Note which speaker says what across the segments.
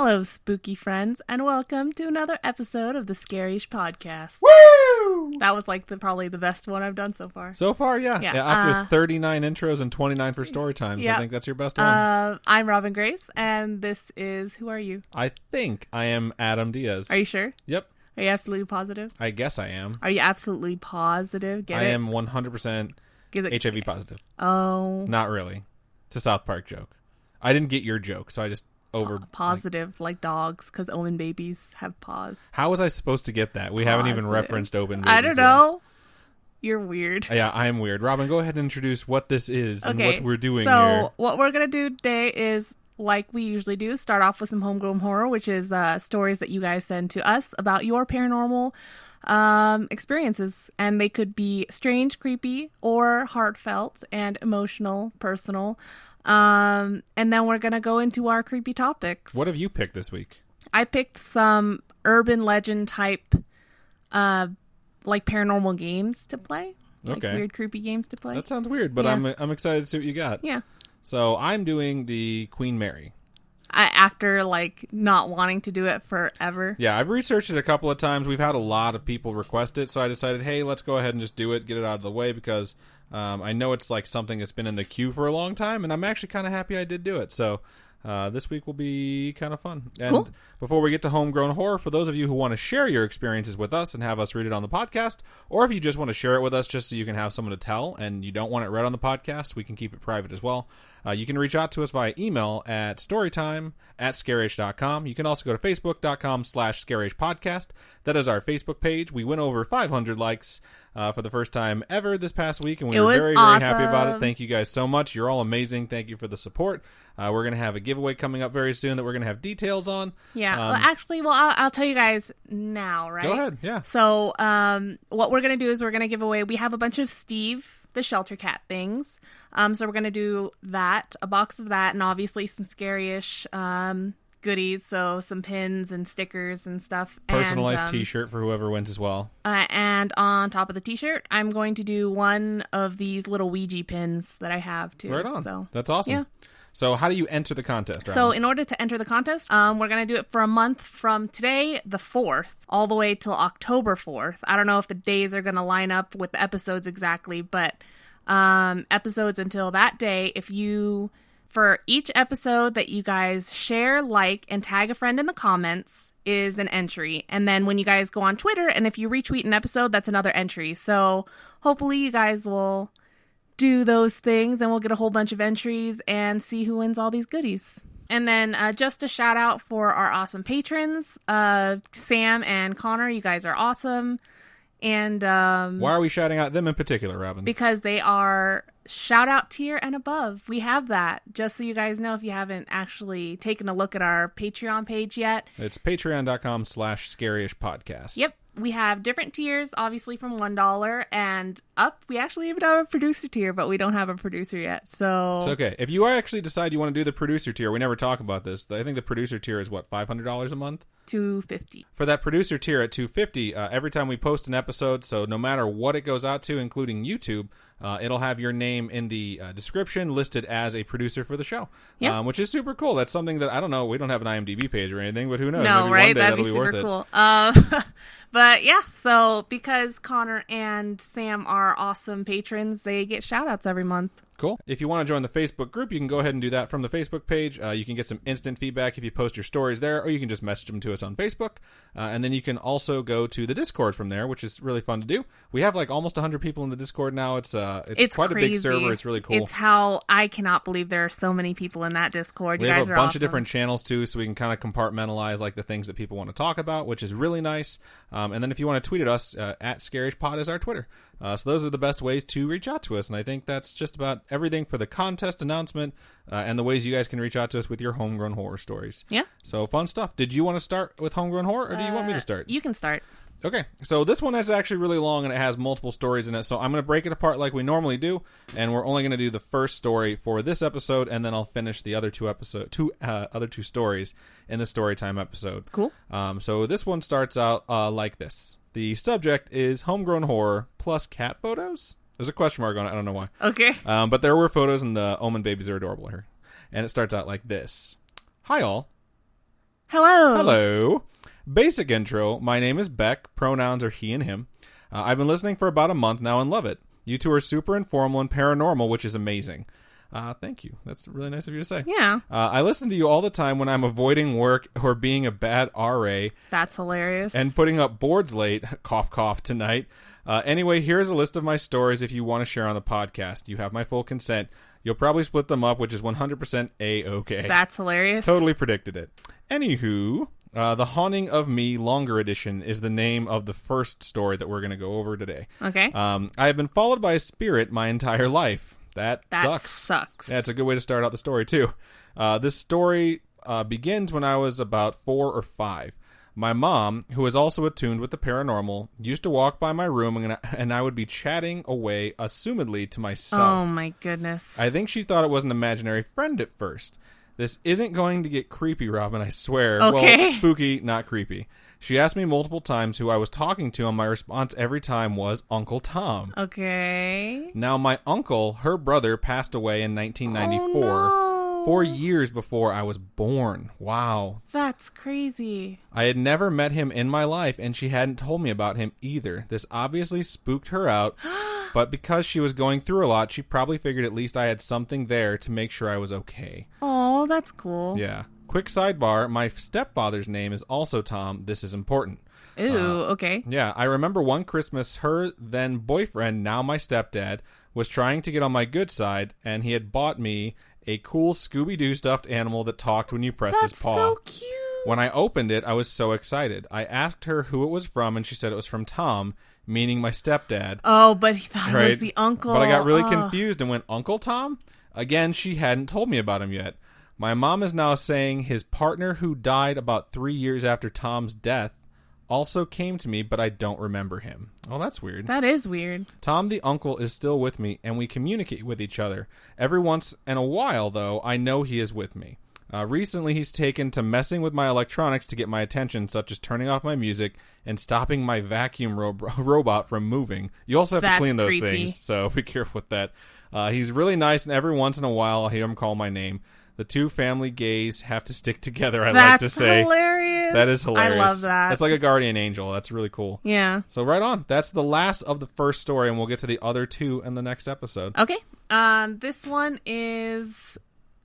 Speaker 1: Hello, spooky friends, and welcome to another episode of the Scarish Podcast.
Speaker 2: Woo!
Speaker 1: That was like probably the best one I've done so far.
Speaker 2: So far, yeah. After 39 intros and 29 for story times,
Speaker 1: yeah.
Speaker 2: I think that's your best one.
Speaker 1: I'm Robin Grace, and this is... Who are you?
Speaker 2: I think I am Adam Diaz.
Speaker 1: Are you sure?
Speaker 2: Yep.
Speaker 1: Are you absolutely positive?
Speaker 2: I guess I am.
Speaker 1: Are you absolutely positive?
Speaker 2: I am 100% HIV positive.
Speaker 1: Oh.
Speaker 2: Not really. It's a South Park joke. I didn't get your joke, so I just
Speaker 1: positive, like dogs, because omen babies have paws.
Speaker 2: How was I supposed to get that? We haven't even referenced open babies.
Speaker 1: I don't know. You're weird.
Speaker 2: Yeah, I am weird. Robin, go ahead and introduce what this is and what we're doing here.
Speaker 1: So what we're going to do today is, like we usually do, start off with some homegrown horror, which is stories that you guys send to us about your paranormal experiences. And they could be strange, creepy, or heartfelt and emotional, personal. And then we're going to go into our creepy topics.
Speaker 2: What have you picked this week? I
Speaker 1: picked some urban legend type, like paranormal games to play. Like weird, creepy games to play.
Speaker 2: That sounds weird, but yeah. I'm excited to see what you got.
Speaker 1: Yeah.
Speaker 2: So I'm doing the Queen Mary.
Speaker 1: After, like, not wanting to do it forever.
Speaker 2: Yeah, I've researched it a couple of times. We've had a lot of people request it, so I decided, hey, let's go ahead and just do it, get it out of the way, because I know it's, like, something that's been in the queue for a long time, and I'm actually kind of happy I did do it. So this week will be kind of fun. And
Speaker 1: cool.
Speaker 2: Before we get to homegrown horror, for those of you who want to share your experiences with us and have us read it on the podcast, or if you just want to share it with us just so you can have someone to tell and you don't want it read on the podcast, we can keep it private as well. You can reach out to us via email at storytime@scarish.com. You can also go to facebook.com/scarishpodcast. That is our Facebook page. We went over 500 likes for the first time ever this past week, and we were very,
Speaker 1: awesome.
Speaker 2: very happy about it. Thank you guys so much. You're all amazing. Thank you for the support. We're going to have a giveaway coming up very soon that we're going to have details on.
Speaker 1: Yeah. I'll tell you guys now, right?
Speaker 2: Go ahead. Yeah.
Speaker 1: So what we're going to do is we're going to give away, we have a bunch of Steve the Shelter Cat things. So we're going to do that, a box of that, and obviously some scary-ish goodies, so some pins and stickers and stuff.
Speaker 2: Personalized t-shirt for whoever wins as well.
Speaker 1: And on top of the t-shirt, I'm going to do one of these little Ouija pins that I have, too.
Speaker 2: Right on.
Speaker 1: So,
Speaker 2: that's awesome. Yeah. So how do you enter the contest, Robin?
Speaker 1: So in order to enter the contest, we're going to do it for a month from today, the 4th, all the way till October 4th. I don't know if the days are going to line up with the episodes exactly, but episodes until that day, for each episode that you guys share, like, and tag a friend in the comments is an entry. And then when you guys go on Twitter, and if you retweet an episode, that's another entry. So hopefully you guys will do those things and we'll get a whole bunch of entries and see who wins all these goodies. And then just a shout out for our awesome patrons, Sam and Connor. You guys are awesome. And
Speaker 2: why are we shouting out them in particular, Robin?
Speaker 1: Because they are shout out tier and above. We have that, just so you guys know, if you haven't actually taken a look at our Patreon page yet.
Speaker 2: It's patreon.com/scarishpodcast.
Speaker 1: Yep. We have different tiers, obviously from $1 and up. We actually even have a producer tier, but we don't have a producer yet. So
Speaker 2: it's okay. If you actually decide you want to do the producer tier, we never talk about this. I think the producer tier is what, $500 a month?
Speaker 1: $250.
Speaker 2: For that producer tier at $250, every time we post an episode, so no matter what it goes out to, including YouTube, it'll have your name in the description listed as a producer for the show, which is super cool. That's something that, I don't know, we don't have an IMDb page or anything, but who knows?
Speaker 1: No,
Speaker 2: maybe
Speaker 1: right?
Speaker 2: One day
Speaker 1: That'd
Speaker 2: that'll
Speaker 1: be
Speaker 2: worth
Speaker 1: super
Speaker 2: it.
Speaker 1: Cool. But yeah, so because Connor and Sam are awesome patrons, they get shout outs every month.
Speaker 2: Cool. If you want to join the Facebook group, you can go ahead and do that from the Facebook page. You can get some instant feedback if you post your stories there, or you can just message them to us on Facebook. And then you can also go to the Discord from there, which is really fun to do. We have like almost 100 people in the Discord now. It's quite
Speaker 1: crazy.
Speaker 2: A big server. It's really cool.
Speaker 1: It's how I cannot believe there are so many people in that Discord.
Speaker 2: We
Speaker 1: you
Speaker 2: have
Speaker 1: guys
Speaker 2: a
Speaker 1: are
Speaker 2: bunch
Speaker 1: awesome.
Speaker 2: of different channels too, so we can kind of compartmentalize like the things that people want to talk about, which is really nice. And then if you want to tweet at us, at ScarishPod is our Twitter. So those are the best ways to reach out to us. And I think that's just about everything for the contest announcement and the ways you guys can reach out to us with your homegrown horror stories.
Speaker 1: Yeah.
Speaker 2: So fun stuff. Did you want to start with homegrown horror, or do you want me to start?
Speaker 1: You can start.
Speaker 2: Okay, so this one is actually really long, and it has multiple stories in it, so I'm going to break it apart like we normally do, and we're only going to do the first story for this episode, and then I'll finish the other two stories in the Storytime episode.
Speaker 1: Cool.
Speaker 2: So this one starts out like this. The subject is homegrown horror plus cat photos. There's a question mark on it, I don't know why.
Speaker 1: Okay.
Speaker 2: But there were photos, and the omen babies are adorable here. And it starts out like this. Hi all.
Speaker 1: Hello.
Speaker 2: Hello. Basic intro. My name is Beck. Pronouns are he and him. I've been listening for about a month now and love it. You two are super informal and paranormal, which is amazing. Thank you. That's really nice of you to say.
Speaker 1: Yeah.
Speaker 2: I listen to you all the time when I'm avoiding work or being a bad RA.
Speaker 1: That's hilarious.
Speaker 2: And putting up boards late. Cough, cough tonight. Anyway, here's a list of my stories if you want to share on the podcast. You have my full consent. You'll probably split them up, which is 100% A-okay.
Speaker 1: That's hilarious.
Speaker 2: Totally predicted it. Anywho, The Haunting of Me Longer Edition is the name of the first story that we're going to go over today.
Speaker 1: Okay.
Speaker 2: I have been followed by a spirit my entire life. That sucks. Yeah, it's a good way to start out the story, too. This story begins when I was about 4 or 5. My mom, who is also attuned with the paranormal, used to walk by my room and I would be chatting away, assumedly to myself.
Speaker 1: Oh, my goodness.
Speaker 2: I think she thought it was an imaginary friend at first. This isn't going to get creepy, Robin, I swear.
Speaker 1: Okay.
Speaker 2: Well, spooky, not creepy. She asked me multiple times who I was talking to, and my response every time was Uncle Tom.
Speaker 1: Okay.
Speaker 2: Now, my uncle, her brother, passed away in 1994,
Speaker 1: Oh, no.
Speaker 2: 4 years before I was born. Wow.
Speaker 1: That's crazy.
Speaker 2: I had never met him in my life, and she hadn't told me about him either. This obviously spooked her out, but because she was going through a lot, she probably figured at least I had something there to make sure I was okay.
Speaker 1: Oh, that's cool.
Speaker 2: Yeah. Quick sidebar, my stepfather's name is also Tom. This is important.
Speaker 1: Ooh, okay.
Speaker 2: Yeah, I remember one Christmas, her then boyfriend, now my stepdad, was trying to get on my good side, and he had bought me a cool Scooby-Doo stuffed animal that talked when you pressed his paw.
Speaker 1: That's so cute.
Speaker 2: When I opened it, I was so excited. I asked her who it was from, and she said it was from Tom, meaning my stepdad.
Speaker 1: Oh, but he thought
Speaker 2: Right?
Speaker 1: it was the uncle.
Speaker 2: But I got really confused and went, Uncle Tom? Again, she hadn't told me about him yet. My mom is now saying his partner who died about 3 years after Tom's death also came to me, but I don't remember him. Oh, that's weird.
Speaker 1: That is weird.
Speaker 2: Tom the uncle is still with me, and we communicate with each other. Every once in a while, though, I know he is with me. Recently, he's taken to messing with my electronics to get my attention, such as turning off my music and stopping my vacuum robot from moving. You also have to clean those things, so be careful with that. He's really nice, and every once in a while, I'll hear him call my name. The two family gays have to stick together, like to say.
Speaker 1: That's hilarious.
Speaker 2: That is hilarious.
Speaker 1: I love that.
Speaker 2: It's like a guardian angel. That's really cool.
Speaker 1: Yeah.
Speaker 2: So right on. That's the last of the first story, and we'll get to the other two in the next episode.
Speaker 1: Okay. This one is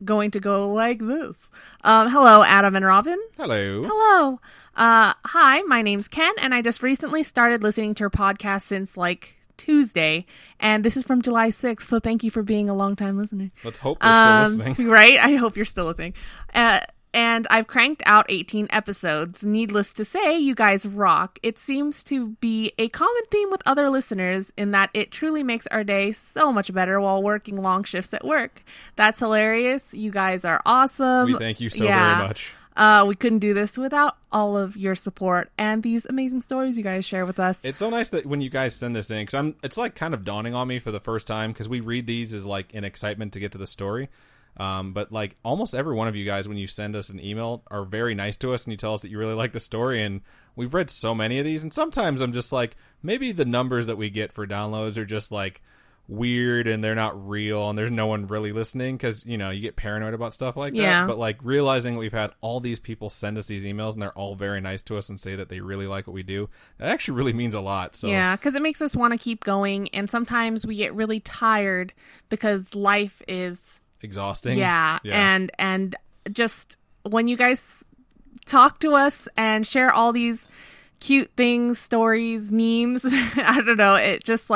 Speaker 1: going to go like this. Hello, Adam and Robin.
Speaker 2: Hello.
Speaker 1: Hello. Hi, my name's Ken, and I just recently started listening to your podcast since, Tuesday, and this is from July 6th, so thank you for being a long-time listener.
Speaker 2: Let's hope you're still listening.
Speaker 1: Right? I hope you're still listening. And I've cranked out 18 episodes. Needless to say, you guys rock. It seems to be a common theme with other listeners in that it truly makes our day so much better while working long shifts at work. That's hilarious. You guys are awesome.
Speaker 2: We thank you so very much.
Speaker 1: We couldn't do this without all of your support and these amazing stories you guys share with us.
Speaker 2: It's so nice that when you guys send this in, because it's kind of dawning on me for the first time, because we read these as an excitement to get to the story. But almost every one of you guys, when you send us an email, are very nice to us and you tell us that you really like the story. And we've read so many of these, and sometimes I'm just maybe the numbers that we get for downloads are just weird and they're not real and there's no one really listening, because you get paranoid about stuff like that. But realizing that we've had all these people send us these emails and they're all very nice to us and say that they really like what we do, that actually really means a lot. So
Speaker 1: yeah, because it makes us want to keep going, and sometimes we get really tired because life is
Speaker 2: exhausting.
Speaker 1: Yeah. And just when you guys talk to us and share all these cute things, stories, memes, I don't know, it just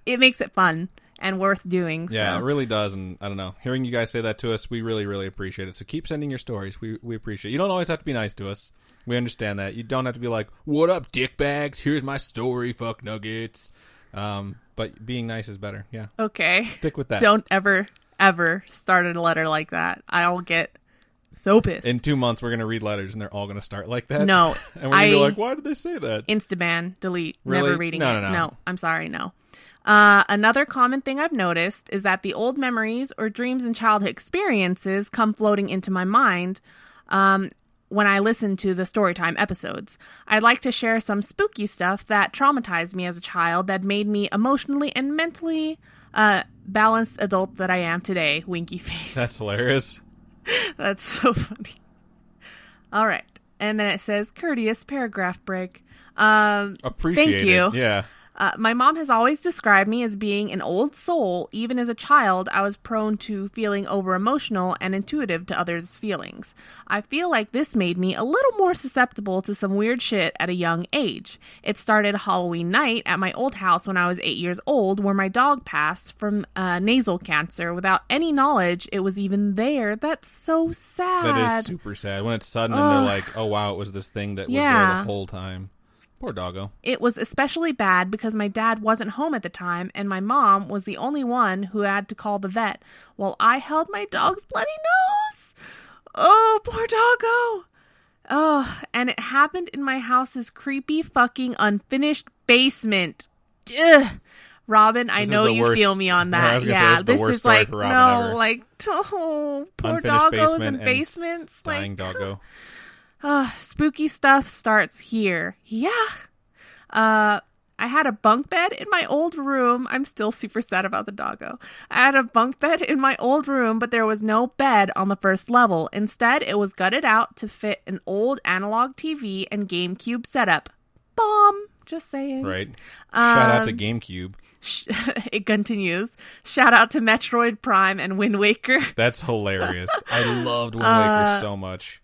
Speaker 1: it makes it fun and worth doing. So.
Speaker 2: Yeah, it really does. And I don't know, hearing you guys say that to us, we really, really appreciate it. So keep sending your stories. We appreciate it. You don't always have to be nice to us. We understand that. You don't have to be like, what up, dickbags? Here's my story, fuck nuggets. But being nice is better. Yeah.
Speaker 1: Okay.
Speaker 2: Stick with that.
Speaker 1: Don't ever start a letter like that. I'll get so pissed.
Speaker 2: In 2 months, we're going to read letters, and they're all going to start like that.
Speaker 1: No.
Speaker 2: And we're going to be like, why did they say that?
Speaker 1: Instaban, delete,
Speaker 2: really?
Speaker 1: Never reading it.
Speaker 2: No,
Speaker 1: I'm sorry, no. Another common thing I've noticed is that the old memories or dreams and childhood experiences come floating into my mind when I listen to the Storytime episodes. I'd like to share some spooky stuff that traumatized me as a child that made me emotionally and mentally balanced adult that I am today. Winky face.
Speaker 2: That's hilarious.
Speaker 1: That's so funny. All right. And then it says, courteous paragraph break.
Speaker 2: Appreciate
Speaker 1: thank you.
Speaker 2: it. Yeah.
Speaker 1: My mom has always described me as being an old soul. Even as a child, I was prone to feeling over-emotional and intuitive to others' feelings. I feel like this made me a little more susceptible to some weird shit at a young age. It started Halloween night at my old house when I was 8 years old, where my dog passed from nasal cancer without any knowledge it was even there. That's so sad.
Speaker 2: That is super sad. When it's sudden and they're like, oh, wow, it was this thing that was there the whole time. Poor doggo.
Speaker 1: It was especially bad because my dad wasn't home at the time, and my mom was the only one who had to call the vet while I held my dog's bloody nose. Oh, poor doggo. Oh, and it happened in my house's creepy fucking unfinished basement. Ugh. Robin, I know you feel me on that. Yeah, this is like, no, ever. Like, oh, poor
Speaker 2: unfinished
Speaker 1: doggos and basements.
Speaker 2: Dying
Speaker 1: like,
Speaker 2: doggo.
Speaker 1: Spooky stuff starts here. Yeah. I had a bunk bed in my old room. I'm still super sad about the doggo. I had a bunk bed in my old room, but there was no bed on the first level. Instead, it was gutted out to fit an old analog TV and GameCube setup. Bomb. Just saying.
Speaker 2: Right. Shout out to GameCube.
Speaker 1: It continues. Shout out to Metroid Prime and Wind Waker.
Speaker 2: That's hilarious. I loved Wind Waker so much.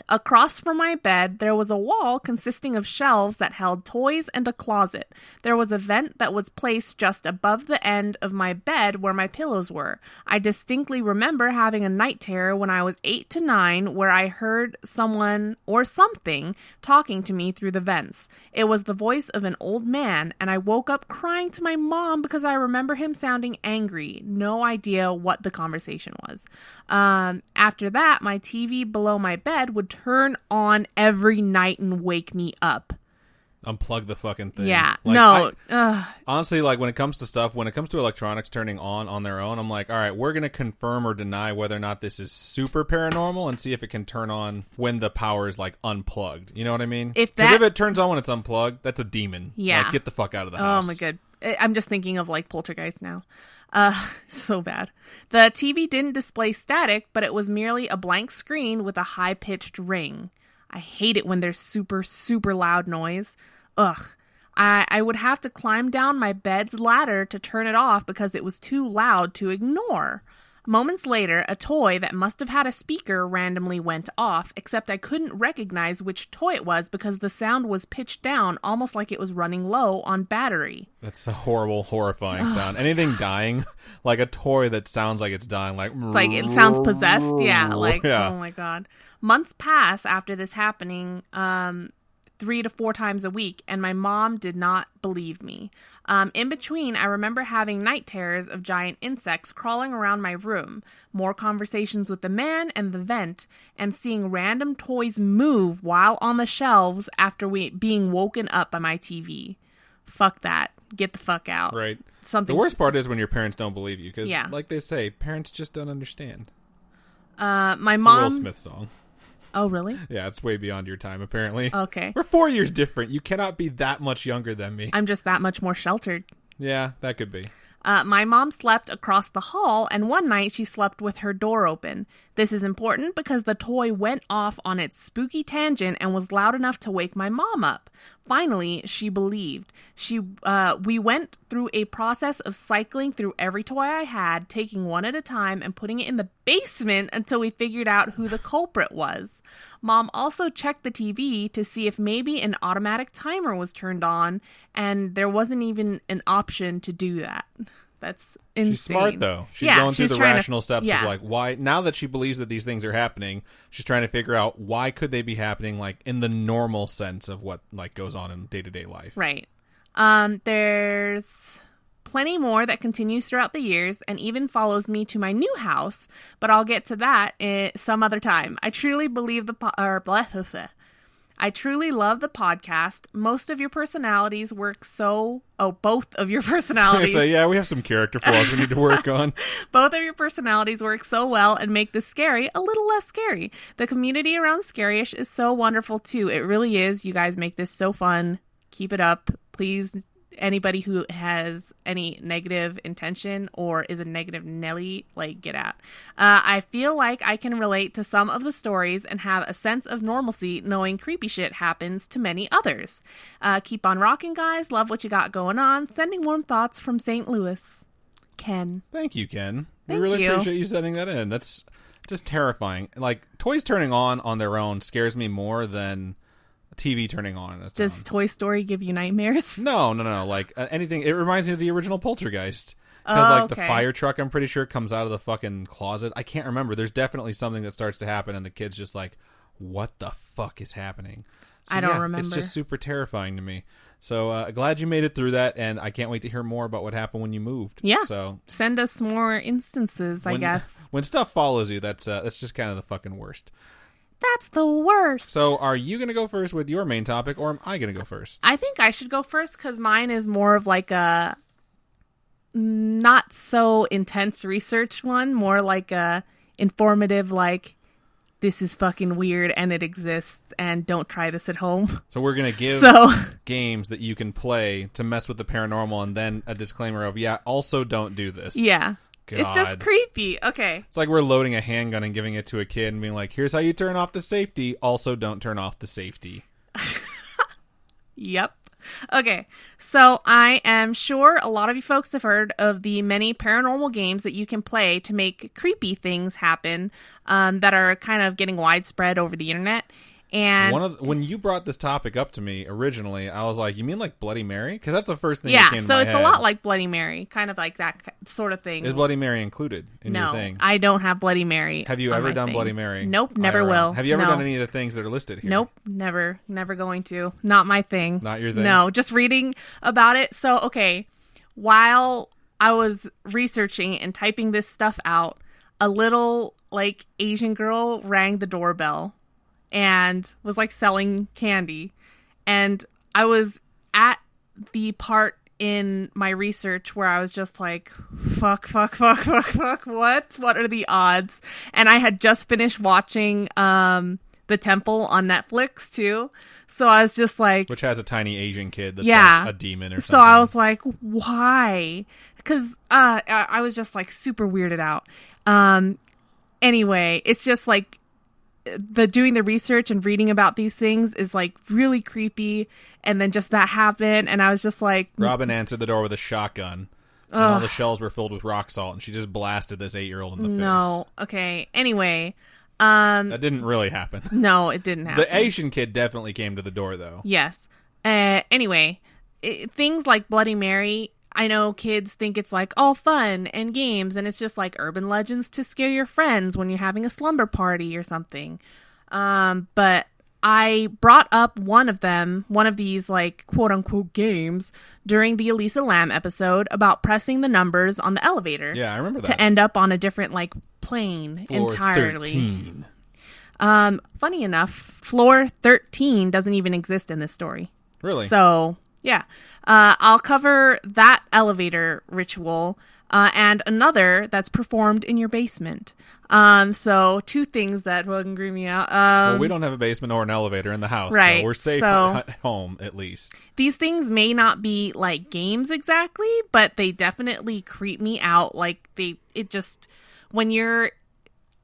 Speaker 1: Across from my bed, there was a wall consisting of shelves that held toys and a closet. There was a vent that was placed just above the end of my bed where my pillows were. I distinctly remember having a night terror when I was 8 to 9 where I heard someone or something talking to me through the vents. It was the voice of an old man, and I woke up crying to my mom because I remember him sounding angry. No idea what the conversation was. After that, my TV below my bed would turn on every night and wake me up.
Speaker 2: Unplug the fucking thing.
Speaker 1: Yeah.
Speaker 2: Like, honestly, like when it comes to electronics turning on their own, I'm like, all right, we're going to confirm or deny whether or not this is super paranormal and see if it can turn on when the power is like unplugged. You know what I mean? Because if it turns on when it's unplugged, that's a demon. Yeah. Like, get the fuck out of the house.
Speaker 1: Oh my god. I'm just thinking of like Poltergeist now. So bad. The TV didn't display static, but it was merely a blank screen with a high-pitched ring. I hate it when there's super, super loud noise. Ugh. I would have to climb down my bed's ladder to turn it off because it was too loud to ignore. Moments later, a toy that must have had a speaker randomly went off, except I couldn't recognize which toy it was because the sound was pitched down almost like it was running low on battery.
Speaker 2: That's a horrible, horrifying sound. Anything dying, like a toy that sounds like it's dying, like...
Speaker 1: It's like it sounds possessed, yeah. Like, yeah. Oh my god. Months pass after this happening, 3 to 4 times a week, and my mom did not believe me. In between, I remember having night terrors of giant insects crawling around my room, more conversations with the man and the vent, and seeing random toys move while on the shelves after being woken up by my TV. Fuck that. Get the fuck out.
Speaker 2: Right. The worst part is when your parents don't believe you, because,
Speaker 1: yeah,
Speaker 2: like they say, parents just don't understand.
Speaker 1: My
Speaker 2: it's
Speaker 1: mom...
Speaker 2: the Will Smith song.
Speaker 1: Oh, really?
Speaker 2: Yeah, it's way beyond your time, apparently.
Speaker 1: Okay.
Speaker 2: We're 4 years different. You cannot be that much younger than me.
Speaker 1: I'm just that much more sheltered.
Speaker 2: Yeah, that could be.
Speaker 1: My mom slept across the hall, and one night she slept with her door open. This is important because the toy went off on its spooky tangent and was loud enough to wake my mom up. Finally, she believed. We went through a process of cycling through every toy I had, taking one at a time and putting it in the basement until we figured out who the culprit was. Mom also checked the TV to see if maybe an automatic timer was turned on, and there wasn't even an option to do that. That's insane.
Speaker 2: She's smart, though. She's going through the rational steps of, like, why... Now that she believes that these things are happening, she's trying to figure out why could they be happening, like, in the normal sense of what, like, goes on in day-to-day life.
Speaker 1: Right. There's plenty more that continues throughout the years and even follows me to my new house, but I'll get to that some other time. I truly believe I truly love the podcast. Most of your personalities work so... Oh, both of your personalities.
Speaker 2: So, yeah, we have some character flaws we need to work on.
Speaker 1: Both of your personalities work so well and make the scary a little less scary. The community around Scary-ish is so wonderful, too. It really is. You guys make this so fun. Keep it up. Please anybody who has any negative intention or is a negative Nelly, like, get out. I feel like I can relate to some of the stories and have a sense of normalcy knowing creepy shit happens to many others. Keep on rocking, guys. Love what you got going on. Sending warm thoughts from St. Louis. Ken.
Speaker 2: Thank you, Ken.
Speaker 1: Thank
Speaker 2: we really
Speaker 1: you.
Speaker 2: appreciate you sending that in. That's just terrifying. Like, toys turning on their own scares me more than TV turning on its
Speaker 1: Does
Speaker 2: own.
Speaker 1: Toy Story give you nightmares?
Speaker 2: No. Like, anything. It reminds me of the original Poltergeist. Because, the
Speaker 1: okay.
Speaker 2: fire truck, I'm pretty sure, comes out of the fucking closet. I can't remember. There's definitely something that starts to happen, and the kid's just like, what the fuck is happening? So,
Speaker 1: I don't remember.
Speaker 2: It's just super terrifying to me. So, glad you made it through that, and I can't wait to hear more about what happened when you moved.
Speaker 1: Yeah.
Speaker 2: So
Speaker 1: send us more instances, I guess.
Speaker 2: When stuff follows you, that's just kind of the fucking worst.
Speaker 1: That's the worst.
Speaker 2: So, are you going to go first with your main topic, or am I going to go first?
Speaker 1: I think I should go first because mine is more of like a not so intense research one, more like a informative, like, this is fucking weird and it exists and don't try this at home.
Speaker 2: So we're going to give games that you can play to mess with the paranormal, and then a disclaimer of, also don't do this.
Speaker 1: Yeah.
Speaker 2: God.
Speaker 1: It's just creepy. Okay.
Speaker 2: It's like we're loading a handgun and giving it to a kid and being like, here's how you turn off the safety. Also, don't turn off the safety.
Speaker 1: Yep. Okay, so I am sure a lot of you folks have heard of the many paranormal games that you can play to make creepy things happen that are kind of getting widespread over the internet. And
Speaker 2: when you brought this topic up to me originally, I was like, you mean like Bloody Mary? Because that's the first thing that came to my head.
Speaker 1: Yeah, so it's a lot like Bloody Mary, kind of like that sort of thing.
Speaker 2: Is Bloody Mary included in your thing?
Speaker 1: No, I don't have Bloody Mary.
Speaker 2: Have you ever done Bloody Mary?
Speaker 1: Nope, never
Speaker 2: IRL?
Speaker 1: will.
Speaker 2: Have you ever done any of the things that are listed here?
Speaker 1: Nope, never going to. Not my thing.
Speaker 2: Not your thing?
Speaker 1: No, just reading about it. So, okay, while I was researching and typing this stuff out, a little, like, Asian girl rang the doorbell and was, like, selling candy. And I was at the part in my research where I was just like, fuck, what are the odds? And I had just finished watching The Temple on Netflix too, so I was just like,
Speaker 2: which has a tiny Asian kid that's like a demon or something.
Speaker 1: So I was like, why? Because I was just like super weirded out. Anyway, it's just like doing the research and reading about these things is like really creepy, and then just that happened, and I was just like,
Speaker 2: Robin answered the door with a shotgun, and all the shells were filled with rock salt, and she just blasted this 8-year-old in the face.
Speaker 1: No, okay. Anyway,
Speaker 2: that didn't really happen.
Speaker 1: No, it didn't happen.
Speaker 2: The Asian kid definitely came to the door, though.
Speaker 1: Yes. Anyway, things like Bloody Mary, I know kids think it's like all fun and games, and it's just like urban legends to scare your friends when you're having a slumber party or something. But I brought up one of these like quote unquote games during the Elisa Lam episode about pressing the numbers on the elevator.
Speaker 2: Yeah, I remember that.
Speaker 1: To end up on a different like plane
Speaker 2: Floor
Speaker 1: entirely.
Speaker 2: 13.
Speaker 1: Funny enough, floor 13 doesn't even exist in this story.
Speaker 2: Really?
Speaker 1: So, yeah. I'll cover that elevator ritual and another that's performed in your basement. So two things that will creep me out.
Speaker 2: Well, we don't have a basement or an elevator in the house,
Speaker 1: right,
Speaker 2: so we're safe at home, at least.
Speaker 1: These things may not be like games exactly, but they definitely creep me out. Like when you're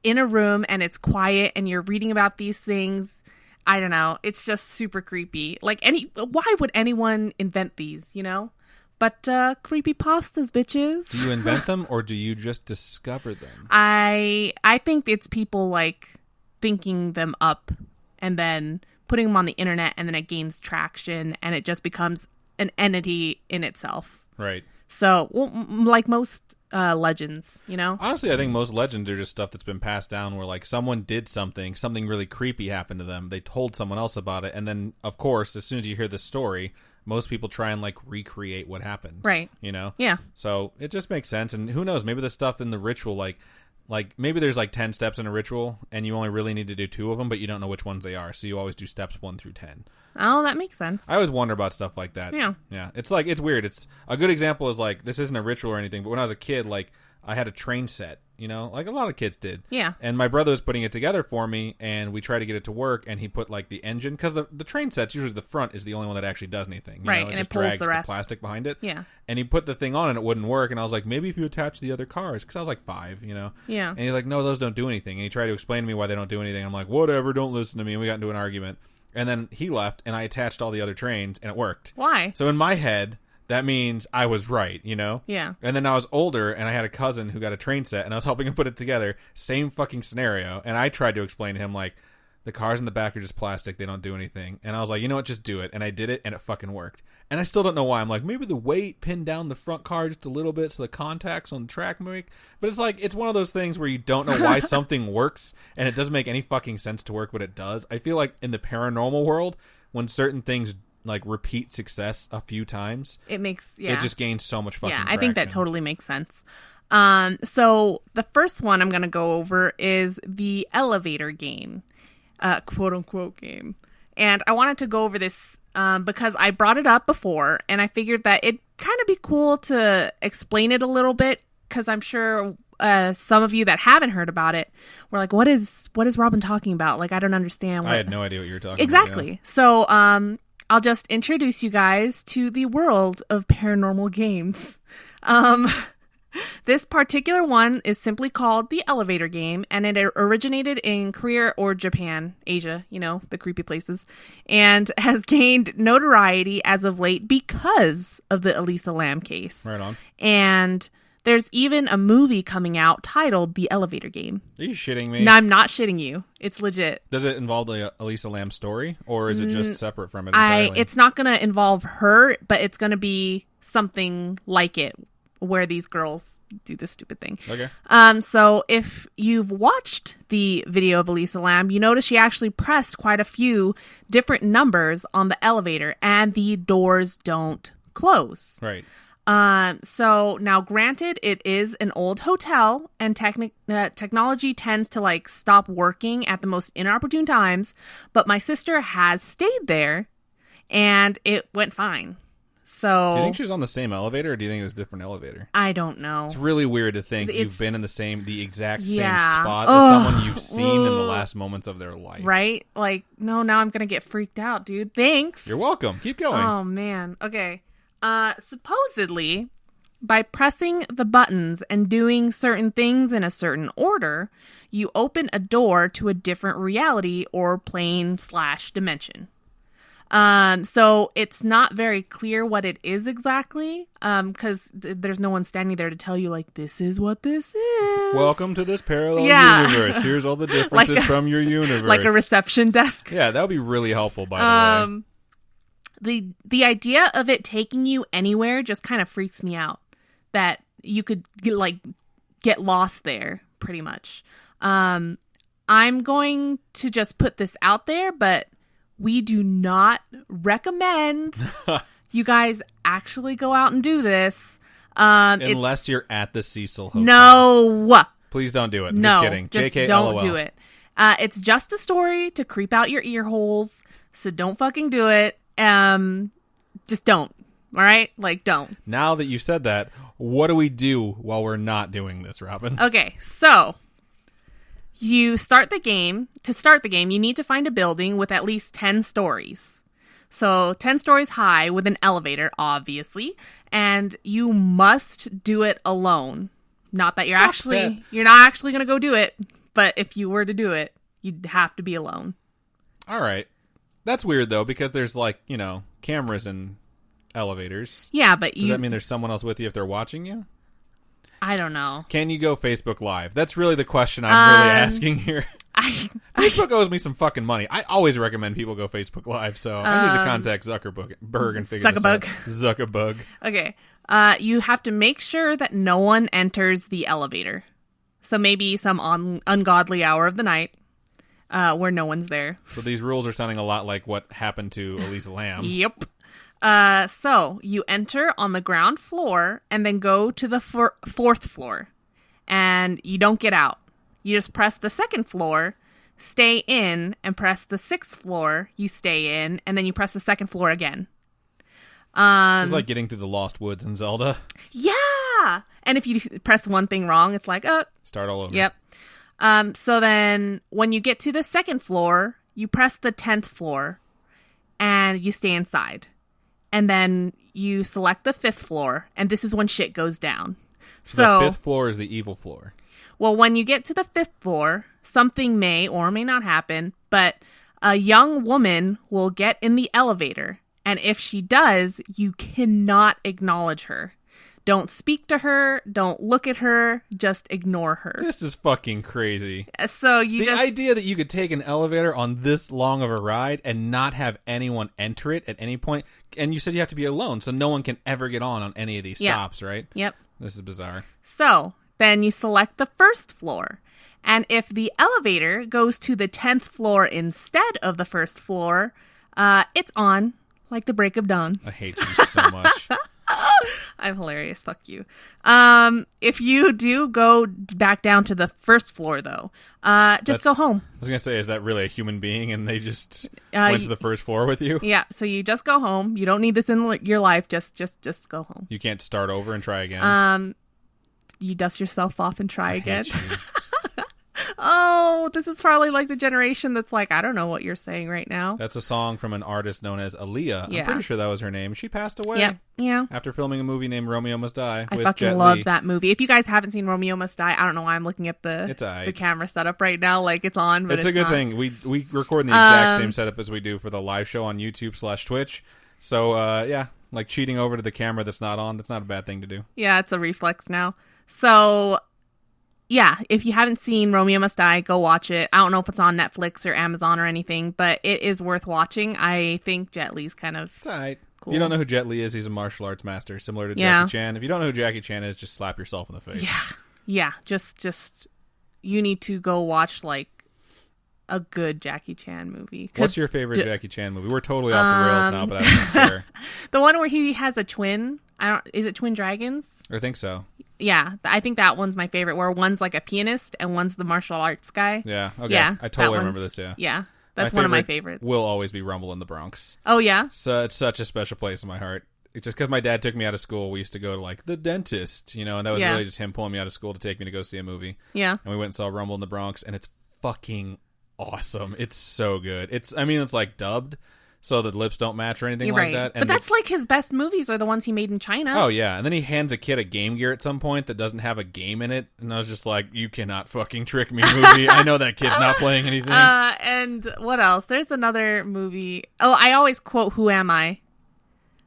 Speaker 1: in a room and it's quiet and you're reading about these things, I don't know, it's just super creepy. Like why would anyone invent these, you know? But creepypastas, bitches.
Speaker 2: Do you invent them or do you just discover them?
Speaker 1: I think it's people like thinking them up and then putting them on the internet, and then it gains traction and it just becomes an entity in itself.
Speaker 2: Right.
Speaker 1: So, like most legends, you know?
Speaker 2: Honestly, I think most legends are just stuff that's been passed down where, like, someone did something really creepy happened to them. They told someone else about it. And then, of course, as soon as you hear the story, most people try and, like, recreate what happened.
Speaker 1: Right.
Speaker 2: You know?
Speaker 1: Yeah.
Speaker 2: So it just makes sense. And who knows? Maybe the stuff in the ritual, like maybe there's, like, 10 steps in a ritual, and you only really need to do 2 of them, but you don't know which ones they are. So you always do steps 1 through 10.
Speaker 1: Oh, that makes sense.
Speaker 2: I always wonder about stuff like that.
Speaker 1: Yeah.
Speaker 2: Yeah. It's like, it's weird. It's a good example is like, this isn't a ritual or anything, but when I was a kid, like, I had a train set, you know, like a lot of kids did.
Speaker 1: Yeah.
Speaker 2: And my brother was putting it together for me, and we tried to get it to work, and he put like the engine, because the train sets, usually the front is the only one that actually does anything. You know?
Speaker 1: And
Speaker 2: just
Speaker 1: it pulls
Speaker 2: drags
Speaker 1: the rest.
Speaker 2: plastic behind it.
Speaker 1: Yeah.
Speaker 2: And he put the thing on and it wouldn't work, and I was like, maybe if you attach the other cars, because I was like 5, you know.
Speaker 1: Yeah.
Speaker 2: And he's like, no, those don't do anything. And he tried to explain to me why they don't do anything. I'm like, whatever, don't listen to me. And we got into an argument. And then he left, and I attached all the other trains, and it worked.
Speaker 1: Why?
Speaker 2: So in my head, that means I was right, you know?
Speaker 1: Yeah.
Speaker 2: And then I was older, and I had a cousin who got a train set, and I was helping him put it together. Same fucking scenario. And I tried to explain to him, like, the cars in the back are just plastic. They don't do anything. And I was like, you know what? Just do it. And I did it, and it fucking worked. And I still don't know why. I'm like, maybe the weight pinned down the front car just a little bit so the contacts on the track make. But it's like, it's one of those things where you don't know why something works, and it doesn't make any fucking sense to work, but it does. I feel like in the paranormal world, when certain things like repeat success a few times,
Speaker 1: it
Speaker 2: just gains so much fucking
Speaker 1: I think that
Speaker 2: traction.
Speaker 1: totally makes sense. So the first one I'm going to go over is the elevator game, quote unquote game. And I wanted to go over this because I brought it up before, and I figured that it'd kind of be cool to explain it a little bit, because I'm sure some of you that haven't heard about it were like, what is Robin talking about? Like, I don't understand.
Speaker 2: I had no idea what you were talking
Speaker 1: exactly.
Speaker 2: about. Yeah.
Speaker 1: So I'll just introduce you guys to the world of paranormal games. This particular one is simply called the elevator game, and it originated in Korea or Japan, Asia, you know, the creepy places, and has gained notoriety as of late because of the Elisa Lam case.
Speaker 2: Right on.
Speaker 1: And there's even a movie coming out titled The Elevator Game.
Speaker 2: Are you shitting me?
Speaker 1: No, I'm not shitting you. It's legit.
Speaker 2: Does it involve the Elisa Lam story, or is it just separate from it entirely?
Speaker 1: It's not going to involve her, but it's going to be something like it, where these girls do this stupid thing.
Speaker 2: Okay.
Speaker 1: So if you've watched the video of Elisa Lam, you notice she actually pressed quite a few different numbers on the elevator, and the doors don't close.
Speaker 2: Right.
Speaker 1: So now granted, it is an old hotel, and technology tends to like stop working at the most inopportune times, but my sister has stayed there and it went fine. So
Speaker 2: Do you think she was on the same elevator, or do you think it was a different elevator?
Speaker 1: I don't know.
Speaker 2: It's really weird to think you've been in the exact same
Speaker 1: Yeah.
Speaker 2: spot as someone you've seen in the last moments of their life.
Speaker 1: Right? Like, no, now I'm going to get freaked out, dude. Thanks.
Speaker 2: You're welcome. Keep going.
Speaker 1: Oh, man. Okay. Supposedly, by pressing the buttons and doing certain things in a certain order, you open a door to a different reality or plane/dimension. So it's not very clear what it is exactly, because there's no one standing there to tell you, like, this is what this is.
Speaker 2: Welcome to this parallel
Speaker 1: Yeah.
Speaker 2: universe. Here's all the differences from your universe.
Speaker 1: Like a reception desk.
Speaker 2: Yeah, that would be really helpful, by the way.
Speaker 1: The idea of it taking you anywhere just kind of freaks me out. That you could get lost there, pretty much. I'm going to just put this out there, but we do not recommend you guys actually go out and do this.
Speaker 2: Unless you're at the Cecil Hotel.
Speaker 1: No.
Speaker 2: Please don't do it. I'm
Speaker 1: No,
Speaker 2: just kidding.
Speaker 1: just
Speaker 2: JK,
Speaker 1: don't
Speaker 2: LOL.
Speaker 1: do it. It's just a story to creep out your ear holes, so don't fucking do it. Just don't. All right? Like, don't.
Speaker 2: Now that you said that, what do we do while we're not doing this, Robin?
Speaker 1: Okay, so you start the game. To start the game, you need to find a building with at least 10 stories. So 10 stories high with an elevator, obviously, and you must do it alone. Not that you're not actually going to go do it, but if you were to do it, you'd have to be alone.
Speaker 2: All right. That's weird, though, because there's, cameras in elevators.
Speaker 1: Yeah, but
Speaker 2: Does that mean there's someone else with you if they're watching you?
Speaker 1: I don't know.
Speaker 2: Can you go Facebook Live? That's really the question I'm really asking here. Facebook owes me some fucking money. I always recommend people go Facebook Live, so I need to contact Zuckerberg and figure this out. Zuckerberg.
Speaker 1: Okay. You have to make sure that no one enters the elevator. So maybe some ungodly hour of the night where no one's there.
Speaker 2: So these rules are sounding a lot like what happened to Elisa Lam.
Speaker 1: Yep. So you enter on the ground floor and then go to the fourth floor. And you don't get out. You just press the second floor, stay in, and press the sixth floor, you stay in, and then you press the second floor again.
Speaker 2: This is like getting through the Lost Woods in Zelda.
Speaker 1: Yeah! yeah. And if you press one thing wrong, it's like,
Speaker 2: Start all over.
Speaker 1: Yep. So then when you get to the second floor, you press the 10th floor and you stay inside. And then you select the 5th floor, and this is when shit goes down. So
Speaker 2: the 5th floor is the evil floor.
Speaker 1: Well, when you get to the 5th floor, something may or may not happen, but a young woman will get in the elevator. And if she does, you cannot acknowledge her. Don't speak to her. Don't look at her. Just ignore her.
Speaker 2: This is fucking crazy.
Speaker 1: So
Speaker 2: the idea that you could take an elevator on this long of a ride and not have anyone enter it at any point. And you said you have to be alone, so no one can ever get on any of these stops, right?
Speaker 1: Yep.
Speaker 2: This is bizarre.
Speaker 1: So then you select the 1st floor. And if the elevator goes to the 10th floor instead of the 1st floor, it's on like the break of dawn.
Speaker 2: I hate you so much.
Speaker 1: I'm hilarious. Fuck you. If you do go back down to the 1st floor, though, just go home.
Speaker 2: I was going to say, is that really a human being and they just went to the 1st floor with you?
Speaker 1: Yeah, so you just go home. You don't need this in your life. Just go home.
Speaker 2: You can't start over and try again?
Speaker 1: You dust yourself off and try again.
Speaker 2: Hate you.
Speaker 1: Oh, this is probably like the generation that's like, I don't know what you're saying right now.
Speaker 2: That's a song from an artist known as Aaliyah.
Speaker 1: Yeah.
Speaker 2: I'm pretty sure that was her name. She passed away.
Speaker 1: Yep. Yeah.
Speaker 2: After filming a movie named Romeo Must Die.
Speaker 1: I
Speaker 2: with
Speaker 1: fucking
Speaker 2: Jet
Speaker 1: love
Speaker 2: Li.
Speaker 1: that movie. If you guys haven't seen Romeo Must Die, I don't know why I'm looking at the camera setup right now. Like it's on, but
Speaker 2: it's a good
Speaker 1: not.
Speaker 2: thing. We record in the exact same setup as we do for the live show on YouTube/Twitch. So yeah, like cheating over to the camera that's not on. That's not a bad thing to do.
Speaker 1: Yeah, it's a reflex now. So yeah, if you haven't seen Romeo Must Die, go watch it. I don't know if it's on Netflix or Amazon or anything, but it is worth watching. I think Jet Li's kind of
Speaker 2: It's all right.
Speaker 1: cool.
Speaker 2: You don't know who Jet Li is? He's a martial arts master, similar to Jackie Chan. If you don't know who Jackie Chan is, just slap yourself in the face.
Speaker 1: Yeah. Just you need to go watch like a good Jackie Chan movie.
Speaker 2: What's your favorite Jackie Chan movie? We're totally off the rails now, but I don't care.
Speaker 1: The one where he has a twin. Is it Twin Dragons?
Speaker 2: I think so.
Speaker 1: Yeah, I think that one's my favorite, where one's like a pianist and one's the martial arts guy.
Speaker 2: Yeah, okay.
Speaker 1: Yeah,
Speaker 2: I totally remember this, yeah.
Speaker 1: Yeah, that's one of my favorites.
Speaker 2: Will always be Rumble in the Bronx.
Speaker 1: Oh, yeah?
Speaker 2: So it's such a special place in my heart. It's just because my dad took me out of school, we used to go to, like, the dentist, and that was really just him pulling me out of school to take me to go see a movie.
Speaker 1: Yeah.
Speaker 2: And we went and saw Rumble in the Bronx, and it's fucking awesome. It's so good. It's like dubbed, so the lips don't match or anything
Speaker 1: You're
Speaker 2: like
Speaker 1: right.
Speaker 2: that. And
Speaker 1: but that's like his best movies are the ones he made in China.
Speaker 2: Oh, yeah. And then he hands a kid a Game Gear at some point that doesn't have a game in it. And I was just like, you cannot fucking trick me, movie. I know that kid's not playing anything.
Speaker 1: And what else? There's another movie. Oh, I always quote Who Am I?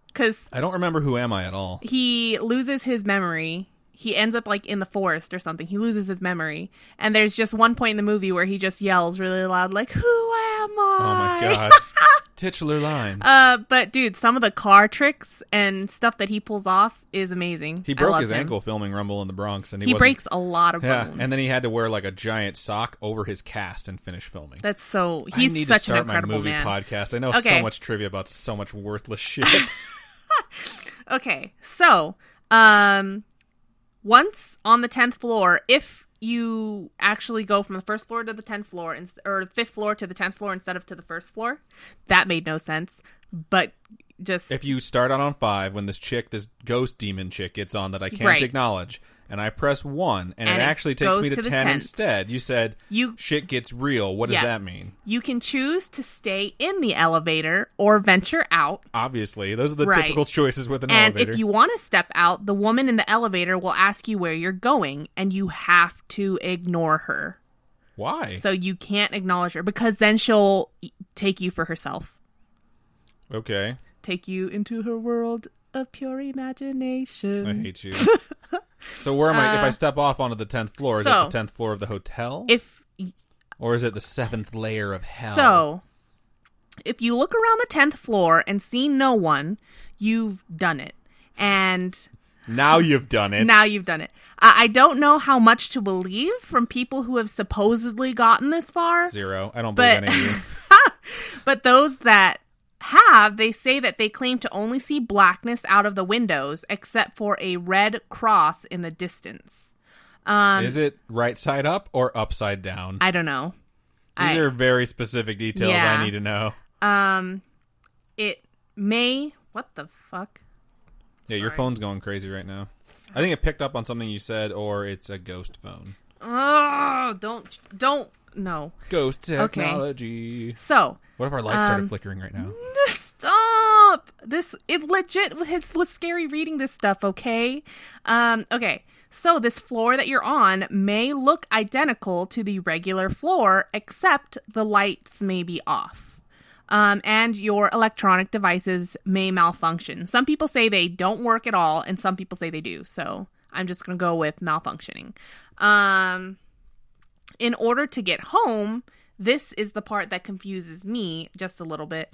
Speaker 1: Because
Speaker 2: I don't remember Who Am I at all.
Speaker 1: he loses his memory. He ends up like in the forest or something. He loses his memory. And there's just one point in the movie where he just yells really loud, like, who am I?
Speaker 2: Oh, my God. Titular line.
Speaker 1: But dude, some of the car tricks and stuff that he pulls off is amazing.
Speaker 2: He broke his ankle filming Rumble in the Bronx, and
Speaker 1: he breaks a lot of bones.
Speaker 2: And then he had to wear like a giant sock over his cast and finish filming.
Speaker 1: That's so. He's such an incredible man.
Speaker 2: I need to start my movie podcast. I know so much trivia about so much worthless shit.
Speaker 1: Okay, so once on the 10th floor, if you actually go from the 1st floor to the 10th floor, or 5th floor to the 10th floor instead of to the 1st floor, that made no sense. But just
Speaker 2: if you start out on 5, when this ghost demon chick gets on that I can't acknowledge, and I press 1, and it actually takes me to 10 instead, you said shit gets real. What does that mean?
Speaker 1: You can choose to stay in the elevator or venture out.
Speaker 2: Obviously, those are the typical choices with an elevator.
Speaker 1: And if you want to step out, the woman in the elevator will ask you where you're going, and you have to ignore her.
Speaker 2: Why?
Speaker 1: So you can't acknowledge her, because then she'll take you for herself.
Speaker 2: Okay.
Speaker 1: Take you into her world of pure imagination.
Speaker 2: I hate you. So where am I? If I step off onto the 10th floor, is it the 10th floor of the hotel? Or is it the 7th layer of hell?
Speaker 1: So, if you look around the 10th floor and see no one, you've done it. And
Speaker 2: now you've done it.
Speaker 1: Now you've done it. I don't know how much to believe from people who have supposedly gotten this far.
Speaker 2: 0. I don't believe any of you.
Speaker 1: But those that they say that they claim to only see blackness out of the windows except for a red cross in the distance.
Speaker 2: Is it right side up or upside down?
Speaker 1: I don't know.
Speaker 2: These are very specific details I need to know.
Speaker 1: It may... What the fuck?
Speaker 2: Yeah, your phone's going crazy right now. I think it picked up on something you said, or it's a ghost phone.
Speaker 1: Oh, don't, no.
Speaker 2: Ghost technology.
Speaker 1: Okay. So.
Speaker 2: What if our lights started flickering right now?
Speaker 1: Stop! It legit was scary reading this stuff, okay? Okay. So this floor that you're on may look identical to the regular floor, except the lights may be off. And your electronic devices may malfunction. Some people say they don't work at all, and some people say they do. So I'm just going to go with malfunctioning. In order to get home, this is the part that confuses me just a little bit.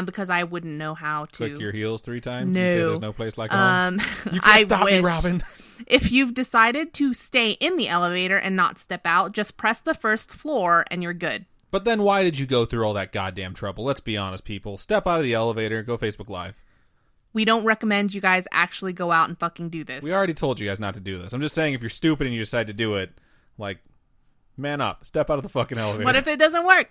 Speaker 1: Because I wouldn't know how to
Speaker 2: click your heels 3 times
Speaker 1: no.
Speaker 2: and say there's no place like home. You can't
Speaker 1: I
Speaker 2: stop
Speaker 1: wish.
Speaker 2: me, Robin.
Speaker 1: If you've decided to stay in the elevator and not step out, just press the first floor and you're good.
Speaker 2: But then why did you go through all that goddamn trouble? Let's be honest, people. Step out of the elevator, go Facebook Live.
Speaker 1: We don't recommend you guys actually go out and fucking do this.
Speaker 2: We already told you guys not to do this. I'm just saying if you're stupid and you decide to do it, like, man up. Step out of the fucking elevator.
Speaker 1: What if it doesn't work?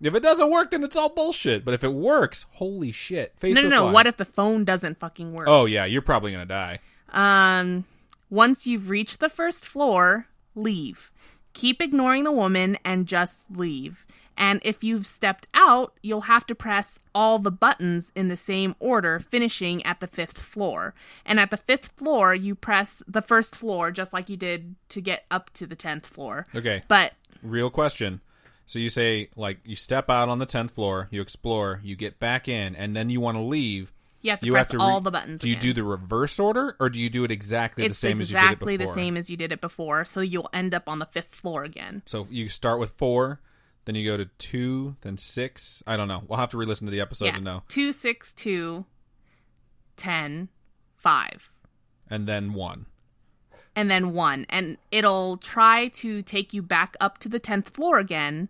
Speaker 2: If it doesn't work, then it's all bullshit. But if it works, holy shit. Facebook
Speaker 1: No.
Speaker 2: Live.
Speaker 1: What if the phone doesn't fucking work?
Speaker 2: Oh, yeah. You're probably going to die.
Speaker 1: Once you've reached the first floor, leave. Keep ignoring the woman and just leave. And if you've stepped out, you'll have to press all the buttons in the same order, finishing at the 5th floor. And at the 5th floor, you press the first floor just like you did to get up to the 10th floor.
Speaker 2: Okay.
Speaker 1: But
Speaker 2: real question. So you say, like, you step out on the 10th floor, you explore, you get back in, and then you want to leave.
Speaker 1: You have to press all the buttons.
Speaker 2: Do you do the reverse order, or do you do it exactly the same as you did it before?
Speaker 1: It's exactly the same as you did it before, so you'll end up on the 5th floor again.
Speaker 2: So you start with 4, then you go to 2, then 6. I don't know. We'll have to re-listen to the episode to know.
Speaker 1: 2, 6, 2, 10, 5.
Speaker 2: And then 1.
Speaker 1: And then 1. And it'll try to take you back up to the 10th floor again,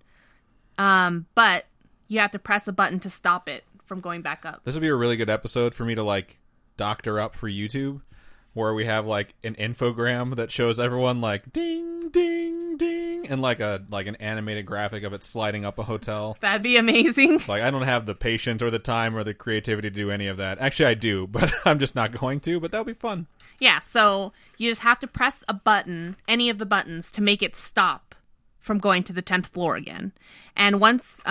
Speaker 1: but you have to press a button to stop it from going back up.
Speaker 2: This would be a really good episode for me to, like, doctor up for YouTube, where we have, like, an infogram that shows everyone, like, ding, ding, ding, and, like, an animated graphic of it sliding up a hotel.
Speaker 1: That'd be amazing.
Speaker 2: It's like, I don't have the patience or the time or the creativity to do any of that. Actually, I do, but I'm just not going to, but that'll be fun.
Speaker 1: Yeah, so you just have to press a button, any of the buttons, to make it stop from going to the 10th floor again. And once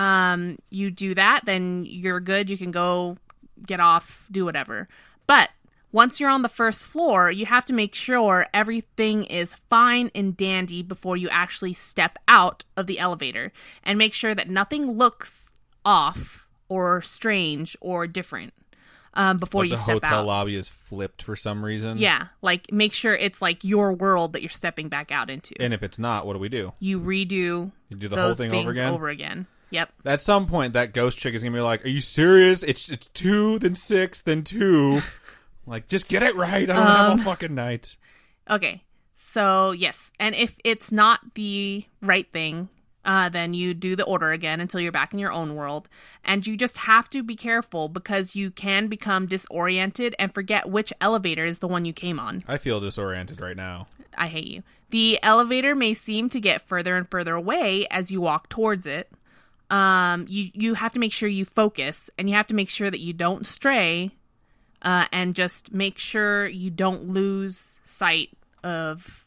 Speaker 1: you do that, then you're good. You can go get off, do whatever. But once you're on the first floor, you have to make sure everything is fine and dandy before you actually step out of the elevator. And make sure that nothing looks off or strange or different before you step out.
Speaker 2: The hotel lobby is flipped for some reason.
Speaker 1: Yeah, like make sure it's like your world that you're stepping back out into.
Speaker 2: And if it's not, what do?
Speaker 1: You redo
Speaker 2: You do the whole thing over
Speaker 1: again. Yep.
Speaker 2: At some point, that ghost chick is going to be like, are you serious? It's 2, then 6, then 2. Like, just get it right. I don't have all fucking night.
Speaker 1: Okay. So, yes. And if it's not the right thing, then you do the order again until you're back in your own world. And you just have to be careful because you can become disoriented and forget which elevator is the one you came on.
Speaker 2: I feel disoriented right now.
Speaker 1: I hate you. The elevator may seem to get further and further away as you walk towards it. You have to make sure you focus, and you have to make sure that you don't stray, and just make sure you don't lose sight of